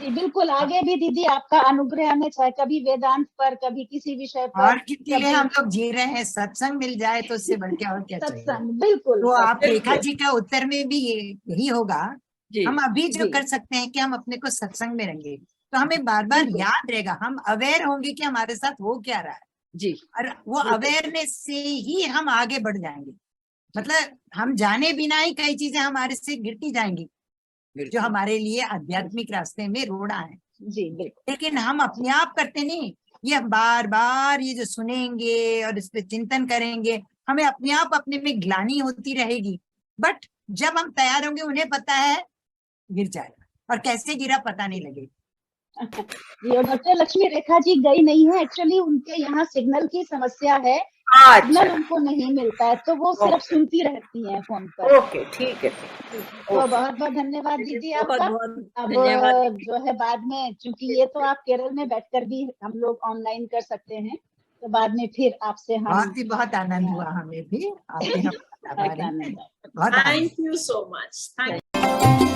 जी बिल्कुल, आगे भी दीदी आपका अनुग्रह हमें चाहे कभी वेदांत पर, कभी किसी विषय पर, और किसके लिए हम लोग जी रहे हैं, सत्संग मिल जाए तो उससे बढ़ के और क्या चाहिए। सत्संग, बिल्कुल। तो आप रेखा जी का उत्तर में भी यही होगा। जी, हम अभी जो जी। कर सकते हैं कि हम अपने को सत्संग में रहेंगे तो हमें बार बार बिल्कुल। याद रहेगा, हम अवेयर होंगे कि हमारे साथ हो क्या रहा है, जी, और वो अवेयरनेस से ही हम आगे बढ़ जाएंगे। मतलब हम जाने बिना ही कई चीजें हमारे से गिरती जाएंगी जो हमारे लिए आध्यात्मिक रास्ते में रोड़ा है। जी बिल्कुल। लेकिन हम अपने आप करते नहीं, ये बार बार ये जो सुनेंगे और इस पे चिंतन करेंगे, हमें अपने आप अपने में ग्लानि होती रहेगी। बट जब हम तैयार होंगे, उन्हें पता है गिर जाएगा, और कैसे गिरा पता नहीं लगेगा। ये डॉक्टर लक्ष्मी, रेखा जी गई नहीं है, एक्चुअली उनके यहाँ सिग्नल की समस्या है, अच्छा, सिग्नल उनको नहीं मिलता है, तो वो सिर्फ सुनती रहती हैं फोन पर। ओके, ठीक है। तो बहुत बहुत धन्यवाद दीदी बहुत आपका। बहुत अब धन्यवाद। जो है बाद में, चूंकि ये तो आप केरल में बैठकर भी हम लोग ऑनलाइन कर सकते हैं, तो बाद में फिर आपसे हम बहुत आनंद हुआ हमें भी, आपके हम आभारी हैं। आनंद। बहुत आनंद। Thank you so much. Thank you.